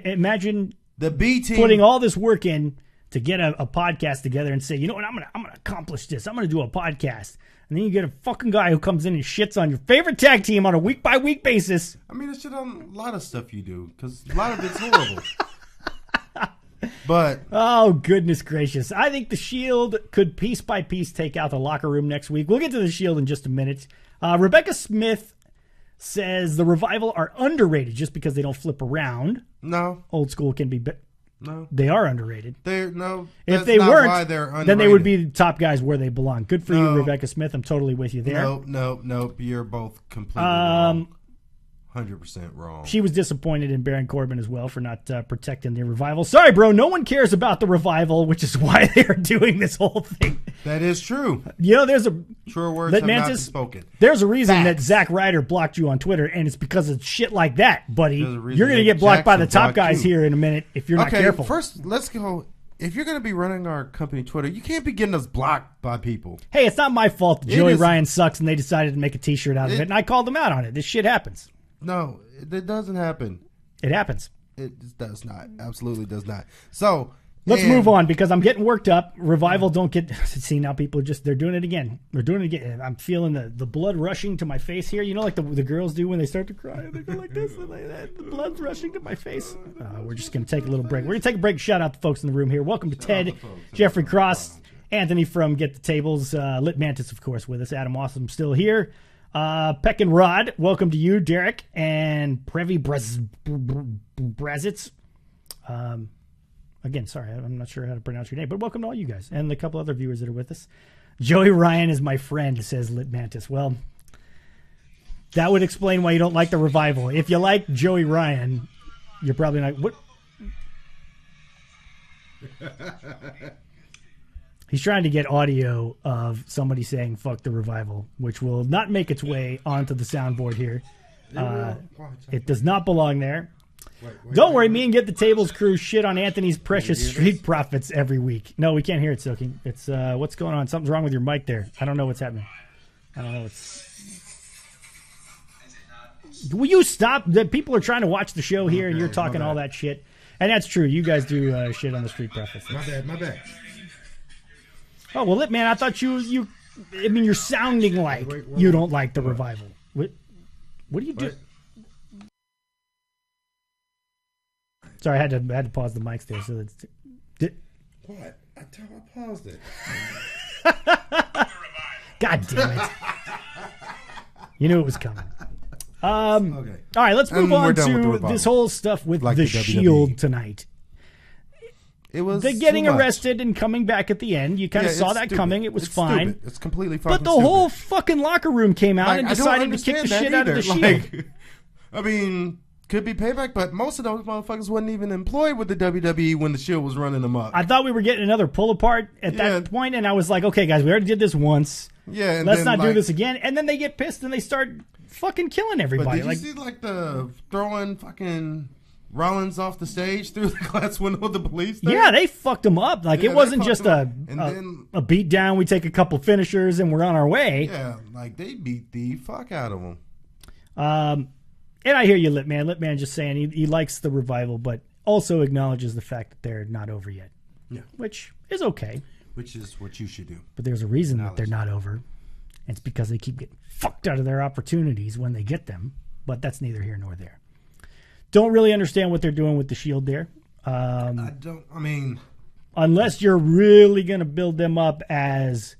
Imagine the B team putting all this work in to get a podcast together and say, you know what, I'm gonna accomplish this. I'm gonna do a podcast, and then you get a fucking guy who comes in and shits on your favorite tag team on a week by week basis. I mean, it's shit on a lot of stuff you do because a lot of it's horrible. But oh goodness gracious, I think the Shield could piece by piece take out the locker room next week. We'll get to the Shield in just a minute. Rebecca Smith says the Revival are underrated just because they don't flip around. No, old school can be. No, they are underrated. If they weren't, why they're underrated. Then they would be the top guys where they belong. Good for you, Rebecca Smith. I'm totally with you there. No. You're both completely wrong. 100% wrong. She was disappointed in Baron Corbin as well for not protecting the Revival. Sorry, bro. No one cares about the Revival, which is why they're doing this whole thing. That is true. There's a true words have not been spoken. There's a reason that Zack Ryder blocked you on Twitter, and it's because of shit like that, buddy. You're going to get blocked by the top guys here in a minute if you're not careful. First, let's go. If you're going to be running our company Twitter, you can't be getting us blocked by people. Hey, it's not my fault that Joey Ryan sucks and they decided to make a T-shirt out of it, and I called them out on it. This shit happens. No, it doesn't happen. It happens. It does not. Absolutely does not. So, Let's move on because I'm getting worked up. Revival don't get... See, now people are just... They're doing it again. They're doing it again. I'm feeling the blood rushing to my face here. You know like the girls do when they start to cry? They go like this and like that. The blood's rushing to my face. We're just going to take a little break. We're going to take a break. Shout out the folks in the room here. Welcome to Ted, Jeffrey Cross, Anthony from Get the Tables, Lit Mantis, of course, with us. Adam Awesome still here. Peck and Rod, welcome to you, Derek, and Previ Brazitz. Again, sorry, I'm not sure how to pronounce your name, but welcome to all you guys and a couple other viewers that are with us. Joey Ryan is my friend, says Lit Mantis. Well, that would explain why you don't like the Revival. If you like Joey Ryan, you're probably not... What? He's trying to get audio of somebody saying fuck the Revival, which will not make its way onto the soundboard here. It does not belong there. Don't worry, me and Get the Tables crew shit on Anthony's precious street profits every week. No, we can't hear it, Silky. It's what's going on? Something's wrong with your mic there. I don't know what's happening. I don't know what's... Will you stop? The people are trying to watch the show here, and you're talking all that shit. And that's true. You guys do shit on the street profits. My bad. Oh, well, man, I thought you I mean, you're sounding like you don't like the Revival. What do you do? Sorry, I had to pause the mics there. So that's what? I paused it. God damn it! You knew it was coming. Okay. All right, let's move on to this whole stuff with the Shield tonight. It was the getting arrested and coming back at the end. You kind of saw that coming. It was fine. Stupid. It's completely fucking But the whole fucking locker room came out and decided to kick the shit out of the Shield. I mean, could be payback, but most of those motherfuckers wasn't even employed with the WWE when the Shield was running them up. I thought we were getting another pull apart at that point, and I was like, okay, guys, we already did this once. Yeah, and let's not do this again. And then they get pissed and they start fucking killing everybody. But did you see the throwing fucking Rollins off the stage through the glass window of the police thing? Yeah, they fucked him up. Like, it wasn't just a beat down, we take a couple finishers and we're on our way. Yeah, like they beat the fuck out of him. And I hear you, Lit Man. Lit Man just saying he likes the Revival, but also acknowledges the fact that they're not over yet. Yeah. Which is okay. Which is what you should do. But there's a reason that they're not over. And it's because they keep getting fucked out of their opportunities when they get them. But that's neither here nor there. Don't really understand what they're doing with the Shield there. Unless you're really going to build them up as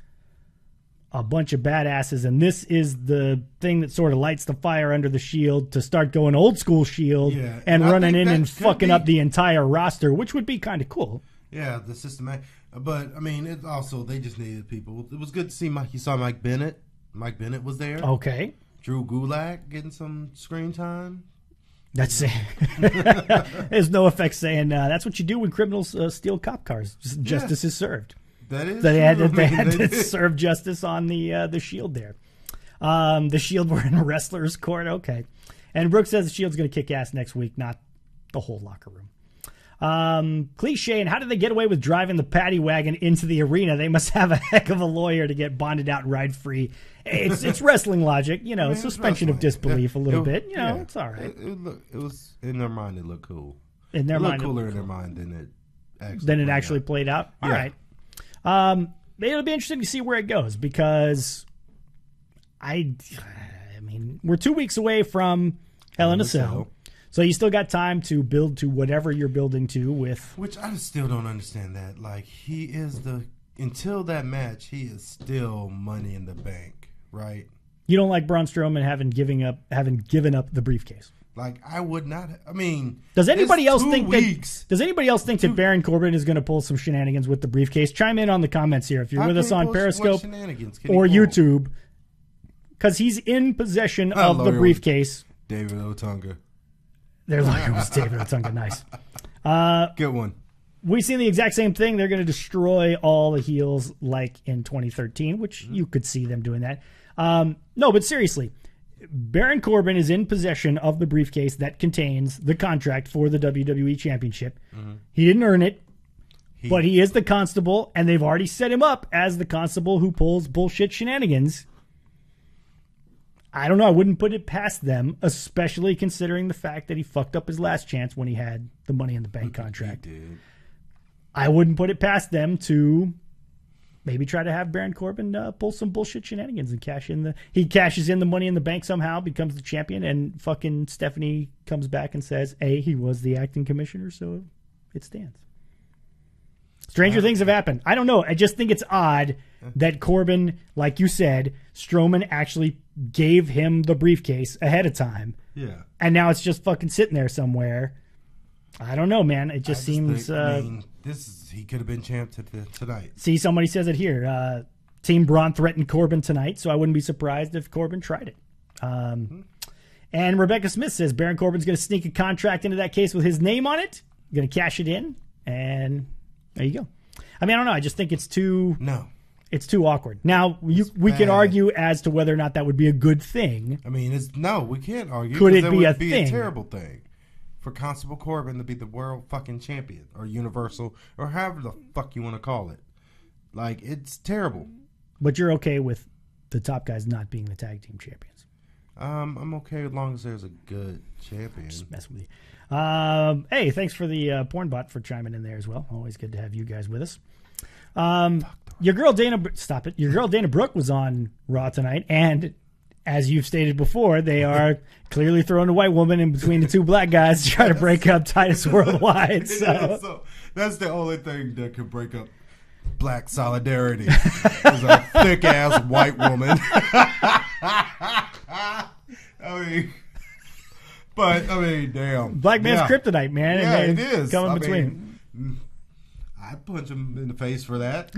a bunch of badasses, and this is the thing that sort of lights the fire under the Shield to start going old school Shield and running in and fucking up the entire roster, which would be kind of cool. Yeah, the systematic. But, I mean, it also, they just needed people. It was good to see you saw Mike Bennett. Mike Bennett was there. Okay. Drew Gulak getting some screen time. That's there's no effect saying that's what you do when criminals steal cop cars. Justice is served. That is. They had to serve justice on the Shield there. The Shield were in a wrestler's court. Okay, and Brooks says the Shield's going to kick ass next week, not the whole locker room. Cliche, and how did they get away with driving the paddy wagon into the arena? They must have a heck of a lawyer to get bonded out and ride free. It's wrestling logic, suspension of disbelief a little bit. It's all right. It was in their mind. It looked cool. In their mind, cooler in their mind than it actually played out. All right. It'll be interesting to see where it goes because I mean, we're 2 weeks away from Hell in a Cell. So you still got time to build to whatever you're building to with. Which I still don't understand that. Like, until that match, he is still Money in the Bank, right? You don't like Braun Strowman having given up the briefcase. Like, I would not. I mean, does anybody else think that Baron Corbin is going to pull some shenanigans with the briefcase? Chime in on the comments here if you're with us on Periscope or YouTube, because he's in possession of the briefcase. David Otunga. Their lawyer was David Otunga. Nice. Good one. We've seen the exact same thing. They're going to destroy all the heels like in 2013, which you could see them doing that. No, but seriously, Baron Corbin is in possession of the briefcase that contains the contract for the WWE Championship. Mm-hmm. He didn't earn it, but he is the constable, and they've already set him up as the constable who pulls bullshit shenanigans. I don't know. I wouldn't put it past them, especially considering the fact that he fucked up his last chance when he had the Money in the Bank contract. He did. I wouldn't put it past them to maybe try to have Baron Corbin pull some bullshit shenanigans and he cashes in the Money in the Bank somehow, becomes the champion, and fucking Stephanie comes back and says, he was the acting commissioner, so it stands. Stranger things have happened. I don't know. I just think it's odd that Corbin, like you said, Strowman actually gave him the briefcase ahead of time. Yeah. And now it's just fucking sitting there somewhere. I don't know, man. It just seems... he could have been champ tonight. See, somebody says it here. Team Braun threatened Corbin tonight, so I wouldn't be surprised if Corbin tried it. And Rebecca Smith says Baron Corbin's going to sneak a contract into that case with his name on it. Going to cash it in, and there you go. I mean, I don't know. I just think it's too... No. It's too awkward. Now, we can argue as to whether or not that would be a good thing. I mean, we can't argue. Could it be a thing? A terrible thing for Constable Corbin to be the world fucking champion or Universal or however the fuck you want to call it. Like, it's terrible. But you're okay with the top guys not being the tag team champions? I'm okay as long as there's a good champion. Just mess with you. Hey, thanks for the porn bot for chiming in there as well. Always good to have you guys with us. Your girl Dana Brooke was on Raw tonight, and as you've stated before, they are clearly throwing a white woman in between the two black guys to try to break up Titus Worldwide. So that's the only thing that could break up black solidarity is a thick ass white woman. I mean, damn. Black man's kryptonite, man. Yeah, it is. Coming between. I'd punch him in the face for that.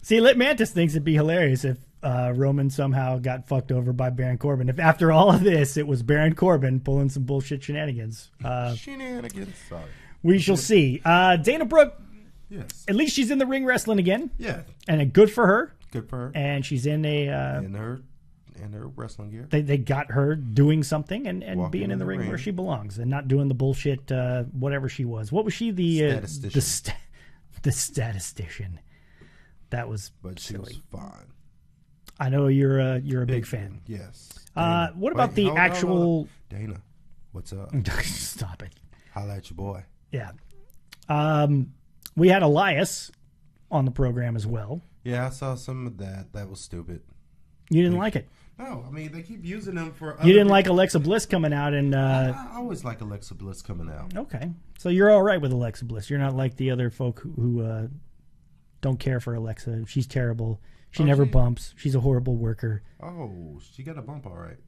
See, Lit Mantis thinks it'd be hilarious if Roman somehow got fucked over by Baron Corbin. If after all of this, it was Baron Corbin pulling some bullshit shenanigans. Shenanigans, sorry. We shall see. Dana Brooke, yes. At least she's in the ring wrestling again. Yeah. And good for her. Good for her. And she's in her wrestling gear. They got her doing something and being in the ring where she belongs and not doing the bullshit, whatever she was. What was she? The statistician. That was she silly. was fine. I know you're a big fan. Yes. What about the actual... Dana, what's up? Stop it. Holla at your boy. Yeah. We had Elias on the program as well. Yeah, I saw some of that. That was stupid. You didn't like it? No, I mean, they keep using them for... You didn't like Alexa Bliss coming out and... I always like Alexa Bliss coming out. Okay. So you're all right with Alexa Bliss. You're not like the other folk who don't care for Alexa. She's terrible. She never bumps. She's a horrible worker. Oh, she got a bump all right.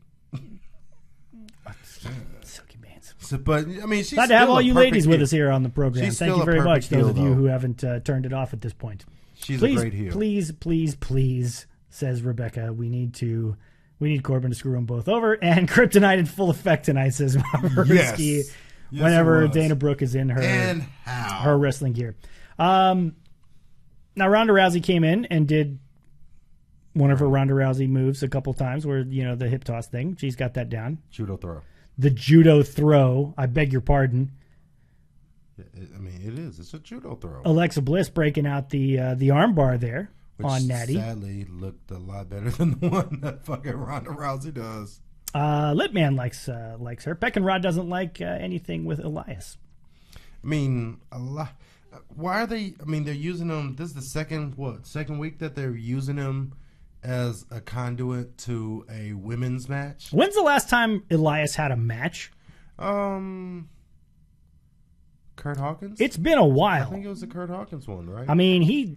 Silky Bands. But, I mean, she's glad to have all you ladies with us here on the program. Thank you very much, those of you who haven't turned it off at this point. She's a great heel. Please, says Rebecca, we need Corbin to screw them both over. And Kryptonite in full effect tonight, says Maversky. Yes, whenever Dana Brooke is in her wrestling gear. Now Ronda Rousey came in and did one of her Ronda Rousey moves a couple times, where the hip toss thing. She's got that down. Judo throw. The judo throw. I beg your pardon. I mean, it is. It's a judo throw. Alexa Bliss breaking out the arm bar there. Which on Natty. Sadly looked a lot better than the one that fucking Ronda Rousey does. Litman likes her. Beckenrod doesn't like anything with Elias. I mean, a lot. Why are they? I mean, they're using him. This is the second week that they're using him as a conduit to a women's match. When's the last time Elias had a match? Kurt Hawkins. It's been a while. I think it was the Kurt Hawkins one, right? I mean, he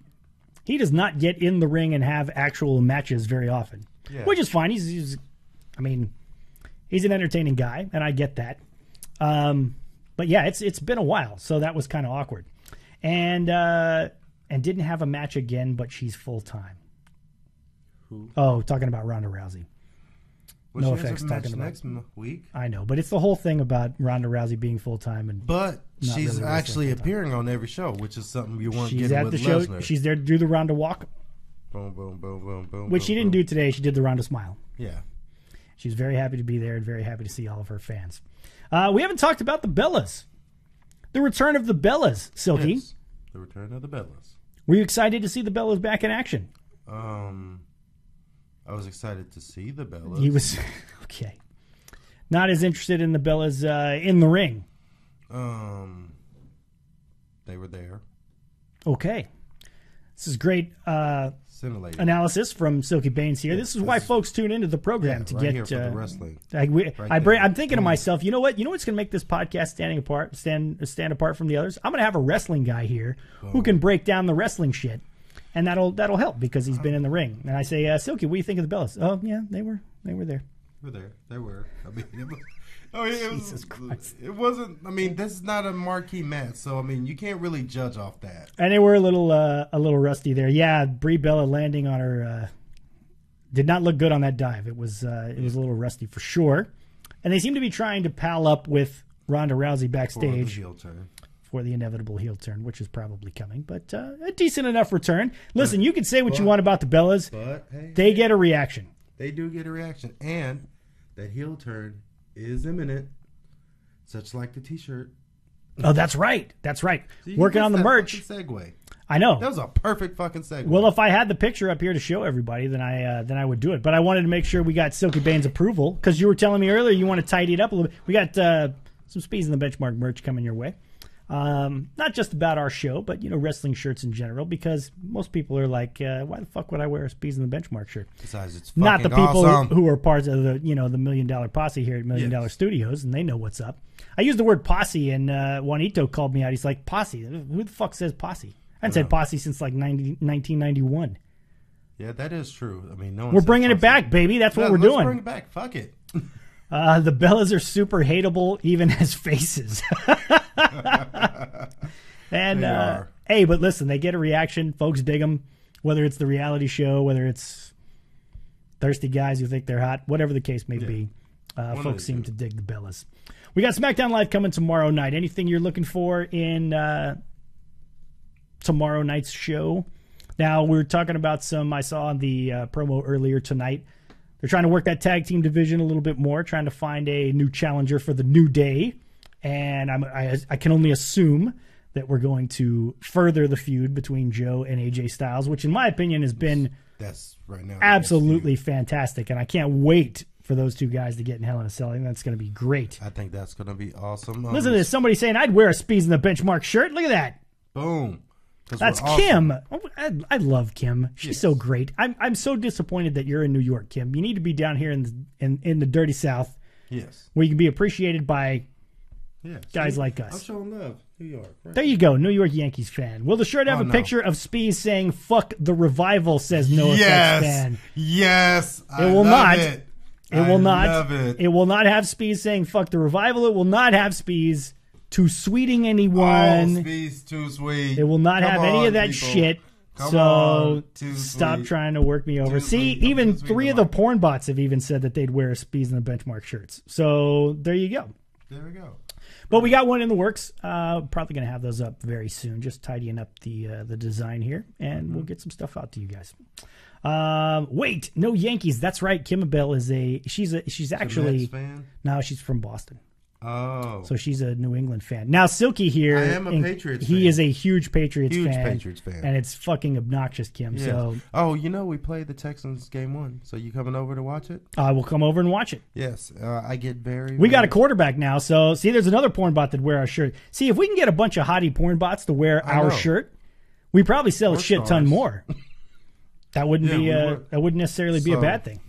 does not get in the ring and have actual matches very often, which is fine. He's an entertaining guy, and I get that. But yeah, it's been a while, so that was kind of awkward. And didn't have a match again, but she's full time. Who? Oh, talking about Ronda Rousey. Well, no effects talking about next week. I know, but it's the whole thing about Ronda Rousey being full time But she's really actually appearing on every show, which is something you weren't getting with the show. Lesnar. She's there to do the Ronda walk. Boom, boom, boom, boom, boom. Which she didn't do today. She did the Ronda smile. Yeah. She's very happy to be there and very happy to see all of her fans. We haven't talked about the Bellas. The return of the Bellas, Silky. Yes, the return of the Bellas. Were you excited to see the Bellas back in action? I was excited to see the Bellas. He was okay. Not as interested in the Bellas in the ring. They were there. Okay. This is great analysis from Silky Baines here. This is why folks tune into the program to get here for the wrestling. I'm thinking to myself, you know what? You know what's going to make this podcast stand apart from the others? I'm going to have a wrestling guy here who can break down the wrestling shit, and that'll help because he's been in the ring. And I say, Silky, what do you think of the Bellas? Oh yeah, they were there. They were. Jesus Christ. It wasn't. I mean, this is not a marquee match, so I mean, you can't really judge off that. And they were a little rusty there. Yeah, Brie Bella landing on her did not look good on that dive. It was a little rusty for sure. And they seem to be trying to pal up with Ronda Rousey backstage for the inevitable heel turn, which is probably coming. But a decent enough return. Listen, you can say what you want about the Bellas, but hey, they get a reaction. They do get a reaction, and that heel turn is imminent, such like the T-shirt. Oh, that's right. That's right. So working on the merch. Segue. I know. That was a perfect fucking segue. Well, if I had the picture up here to show everybody, then I would do it. But I wanted to make sure we got Silky Baines' approval because you were telling me earlier you want to tidy it up a little bit. We got some Speez in the Benchmark merch coming your way. Not just about our show, but wrestling shirts in general. Because most people are like, "Why the fuck would I wear a Speez in the Benchmark shirt?" Besides, it's fucking not the people awesome. who are parts of the the $1 Million Posse here at $1 Million Studios, and they know what's up. I used the word posse, and Juanito called me out. He's like, "Posse? Who the fuck says posse?" I haven't said posse since like 1991. Yeah, that is true. I mean, we're bringing it back, baby. That's what we're doing. Let's bring it back. Fuck it. The Bellas are super hateable, even as faces. And hey, but listen, they get a reaction. Folks dig them, whether it's the reality show, whether it's thirsty guys who think they're hot, whatever the case may be. Folks seem to dig the Bellas. We got SmackDown Live coming tomorrow night. Anything you're looking for in tomorrow night's show? Now, we're talking about some I saw on the promo earlier tonight. They're trying to work that tag team division a little bit more, trying to find a new challenger for the New Day. And I can only assume that we're going to further the feud between Joe and AJ Styles, which in my opinion has been absolutely fantastic. And I can't wait for those two guys to get in Hell in a Cell. I think that's going to be great. I think that's going to be awesome. Listen to this. Somebody saying, I'd wear a Speez in the Benchmark shirt. Look at that. Boom. That's Kim. Awesome. I love Kim. She's so great. I'm so disappointed that you're in New York, Kim. You need to be down here in the dirty South. Yes. Where you can be appreciated by guys like us. I'm showing love. New York. Right. There you go. New York Yankees fan. Will the shirt have a picture of Speez saying, "Fuck the revival," says No Effects fan. Yes. It will not. It will not. Love it. It will not have Speez saying, "Fuck the revival." It will not have Speez too sweeting anyone. Oh, Speez too sweet. It will not have any of that shit. So stop sweet. Trying to work me over. See, even 3 of the porn bots have even said that they'd wear Speez in the Benchmark shirts. So there you go. There we go. But we got one in the works. Probably going to have those up very soon. Just tidying up the design here, and we'll get some stuff out to you guys. Wait, no Yankees. That's right. Kim Bell is she's actually Mets fan? No, she's from Boston. Oh, so she's a New England fan. Now Silky here, I am a Patriots fan. He is a huge Patriots fan, and it's fucking obnoxious, Kim. Yeah. So we played the Texans game 1. So you coming over to watch it? I will come over and watch it. Yes, I get very. We got a quarterback now, so see, there's another porn bot that wear our shirt. See, if we can get a bunch of hottie porn bots to wear our shirt, we probably sell a shit ton more. That wouldn't that wouldn't necessarily be a bad thing.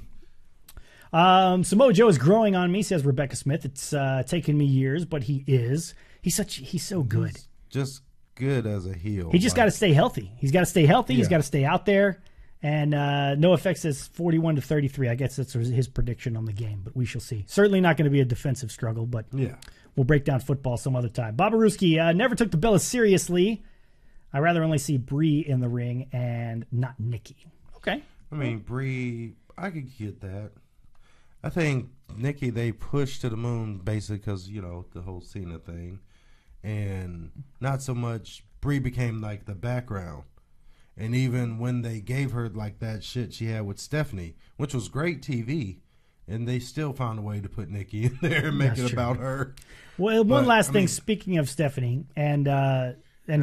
Samoa Joe is growing on me, says Rebecca Smith. It's taken me years, but he's so good. He's just good as a heel. He just got to stay healthy. He's got to stay healthy. Yeah. He's got to stay out there. And No Effect says 41-33. I guess that's his prediction on the game, but we shall see. Certainly not going to be a defensive struggle, but we'll break down football some other time. Babaruski never took the Bellas seriously. I rather only see Brie in the ring and not Nikki. Okay. I mean, Brie, I could get that. I think Nikki, they pushed to the moon basically because, the whole Cena thing. And not so much, Brie became like the background. And even when they gave her like that shit she had with Stephanie, which was great TV, and they still found a way to put Nikki in there and make it about her. Well, one last thing, speaking of Stephanie, and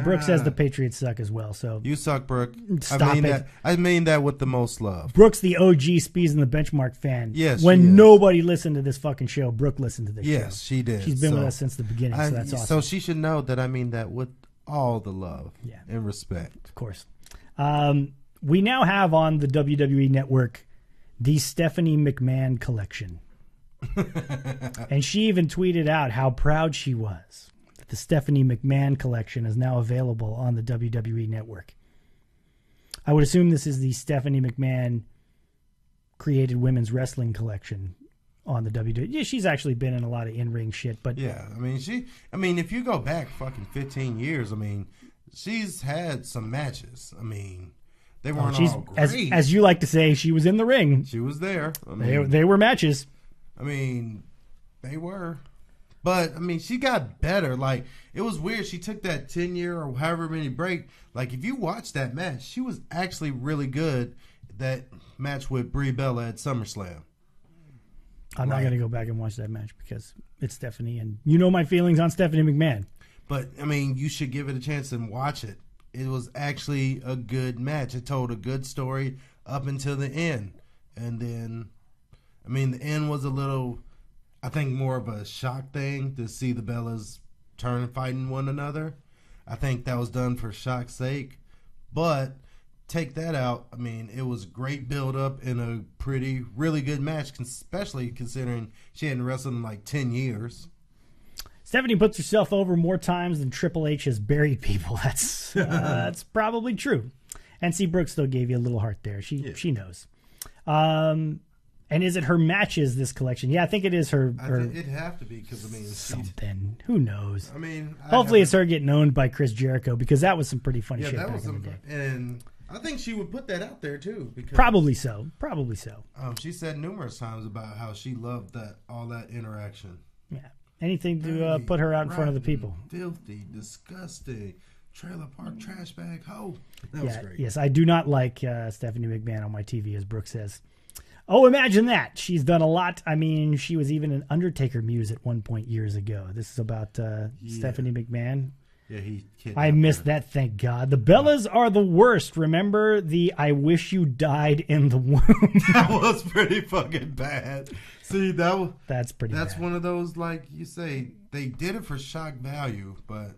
Brooke says the Patriots suck as well. So you suck, Brooke. Stop it. I mean that with the most love. Brooke's the OG Speez in the Benchmark fan. Yes. When nobody listened to this fucking show, Brooke listened to this show. Yes, she did. She's been with us since the beginning, so that's awesome. So she should know that I mean that with all the love Yeah. and respect. Of course. We now have on the WWE Network the Stephanie McMahon collection. And she even tweeted out how proud she was that the Stephanie McMahon collection is now available on the WWE Network. I would assume this is the Stephanie McMahon created women's wrestling collection on the WWE. Yeah, she's actually been in a lot of in-ring shit, but yeah, I mean, if you go back fucking 15 years, I mean, she's had some matches. I mean, they weren't all great. As you like to say, she was in the ring. She was there. I mean, they were matches. I mean, they were. But, I mean, she got better. Like, it was weird. She took that 10-year or however many break. Like, if you watch that match, she was actually really good. That match with Brie Bella at SummerSlam. I'm not going to go back and watch that match because it's Stephanie, and you know my feelings on Stephanie McMahon. But, I mean, you should give it a chance and watch it. It was actually a good match. It told a good story up until the end. And then, I mean, the end was a little, I think, more of a shock thing to see the Bellas turn fighting one another. I think that was done for shock's sake. But take that out, I mean, it was great build-up in a really good match, especially considering she hadn't wrestled in like 10 years. Stephanie puts herself over more times than Triple H has buried people. That's probably true. NC Brooks still gave you a little heart there. She knows. And is it her matches, this collection? Yeah, I think it is her. It'd have to be because, I mean, something. Who knows? I mean, hopefully it's her getting owned by Chris Jericho because that was some pretty funny shit back in the day. And I think she would put that out there too. Because Probably so. She said numerous times about how she loved all that interaction. Yeah. Anything to put her out in front of the people. Filthy, disgusting, trailer park trash bag hoe. That was great. Yes, I do not like Stephanie McMahon on my TV, as Brooks says. Oh, imagine that. She's done a lot. I mean, she was even an Undertaker muse at one point years ago. This is about Stephanie McMahon. Yeah, I missed that, thank God. The Bellas are the worst. Remember the I wish you died in the womb? That was pretty fucking bad. See, that's pretty bad. That's one of those, like you say, they did it for shock value, but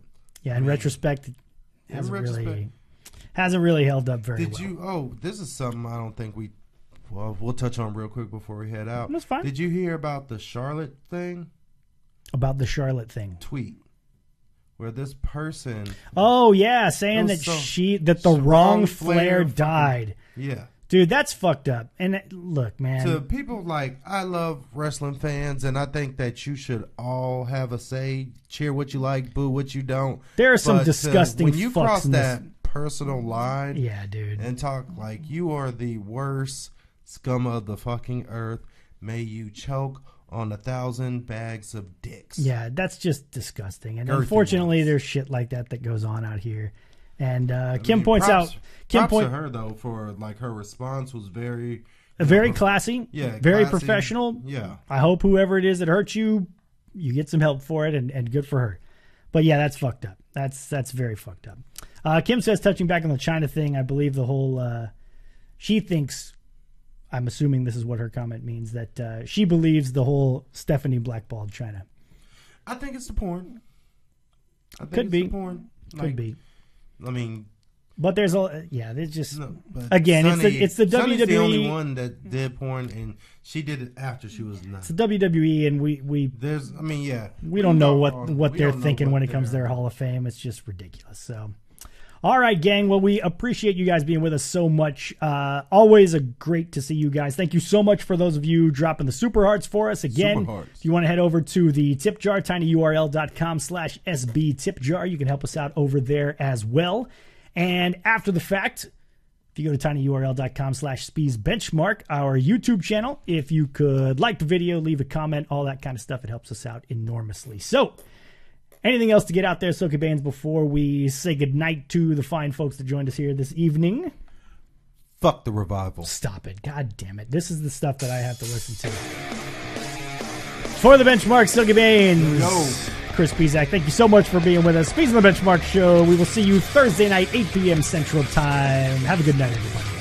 yeah, in retrospect, it hasn't really held up very well. This is something I don't think we'll touch on real quick before we head out. That's fine. Did you hear about the Charlotte thing? About the Charlotte thing? Tweet. Where this person, saying that the wrong Flair died. Yeah, dude, that's fucked up. And look, man, to people like, I love wrestling fans, and I think that you should all have a say. Cheer what you like, boo what you don't. There are some disgusting. When you cross that personal line, yeah, dude, and talk like you are the worst scum of the fucking earth, may you choke on 1,000 bags of dicks. Yeah, that's just disgusting. And unfortunately, there's shit like that goes on out here. And Kim points out... Props to her, though, for like her response was very classy. Yeah, very classy, professional. Yeah. I hope whoever it is that hurts you, you get some help for it, and good for her. But yeah, that's fucked up. That's very fucked up. Kim says, touching back on the China thing, I believe the whole... she thinks... I'm assuming this is what her comment means, that she believes the whole Stephanie blackballed China. I think it's the porn. Could be. Could be. I mean... But there's there's just... No, again, Sunny, it's the WWE... Sunny's the only one that did porn, and she did it after she was not. It's the WWE, and we don't know what they're thinking when it comes to their Hall of Fame. It's just ridiculous, so... All right, gang. Well, we appreciate you guys being with us so much. Always great to see you guys. Thank you so much for those of you dropping the super hearts for us. Again, if you want to head over to the tip jar, tinyurl.com/SB tip jar. You can help us out over there as well. And after the fact, if you go to tinyurl.com/Speez benchmark, our YouTube channel, if you could like the video, leave a comment, all that kind of stuff, it helps us out enormously. So, anything else to get out there, Silky Banes, before we say goodnight to the fine folks that joined us here this evening? Fuck the revival. Stop it. God damn it. This is the stuff that I have to listen to. For the Benchmark, Silky Banes. Chris Bezak, thank you so much for being with us. Speez on the Benchmark Show. We will see you Thursday night, 8 p.m. Central Time. Have a good night, everybody.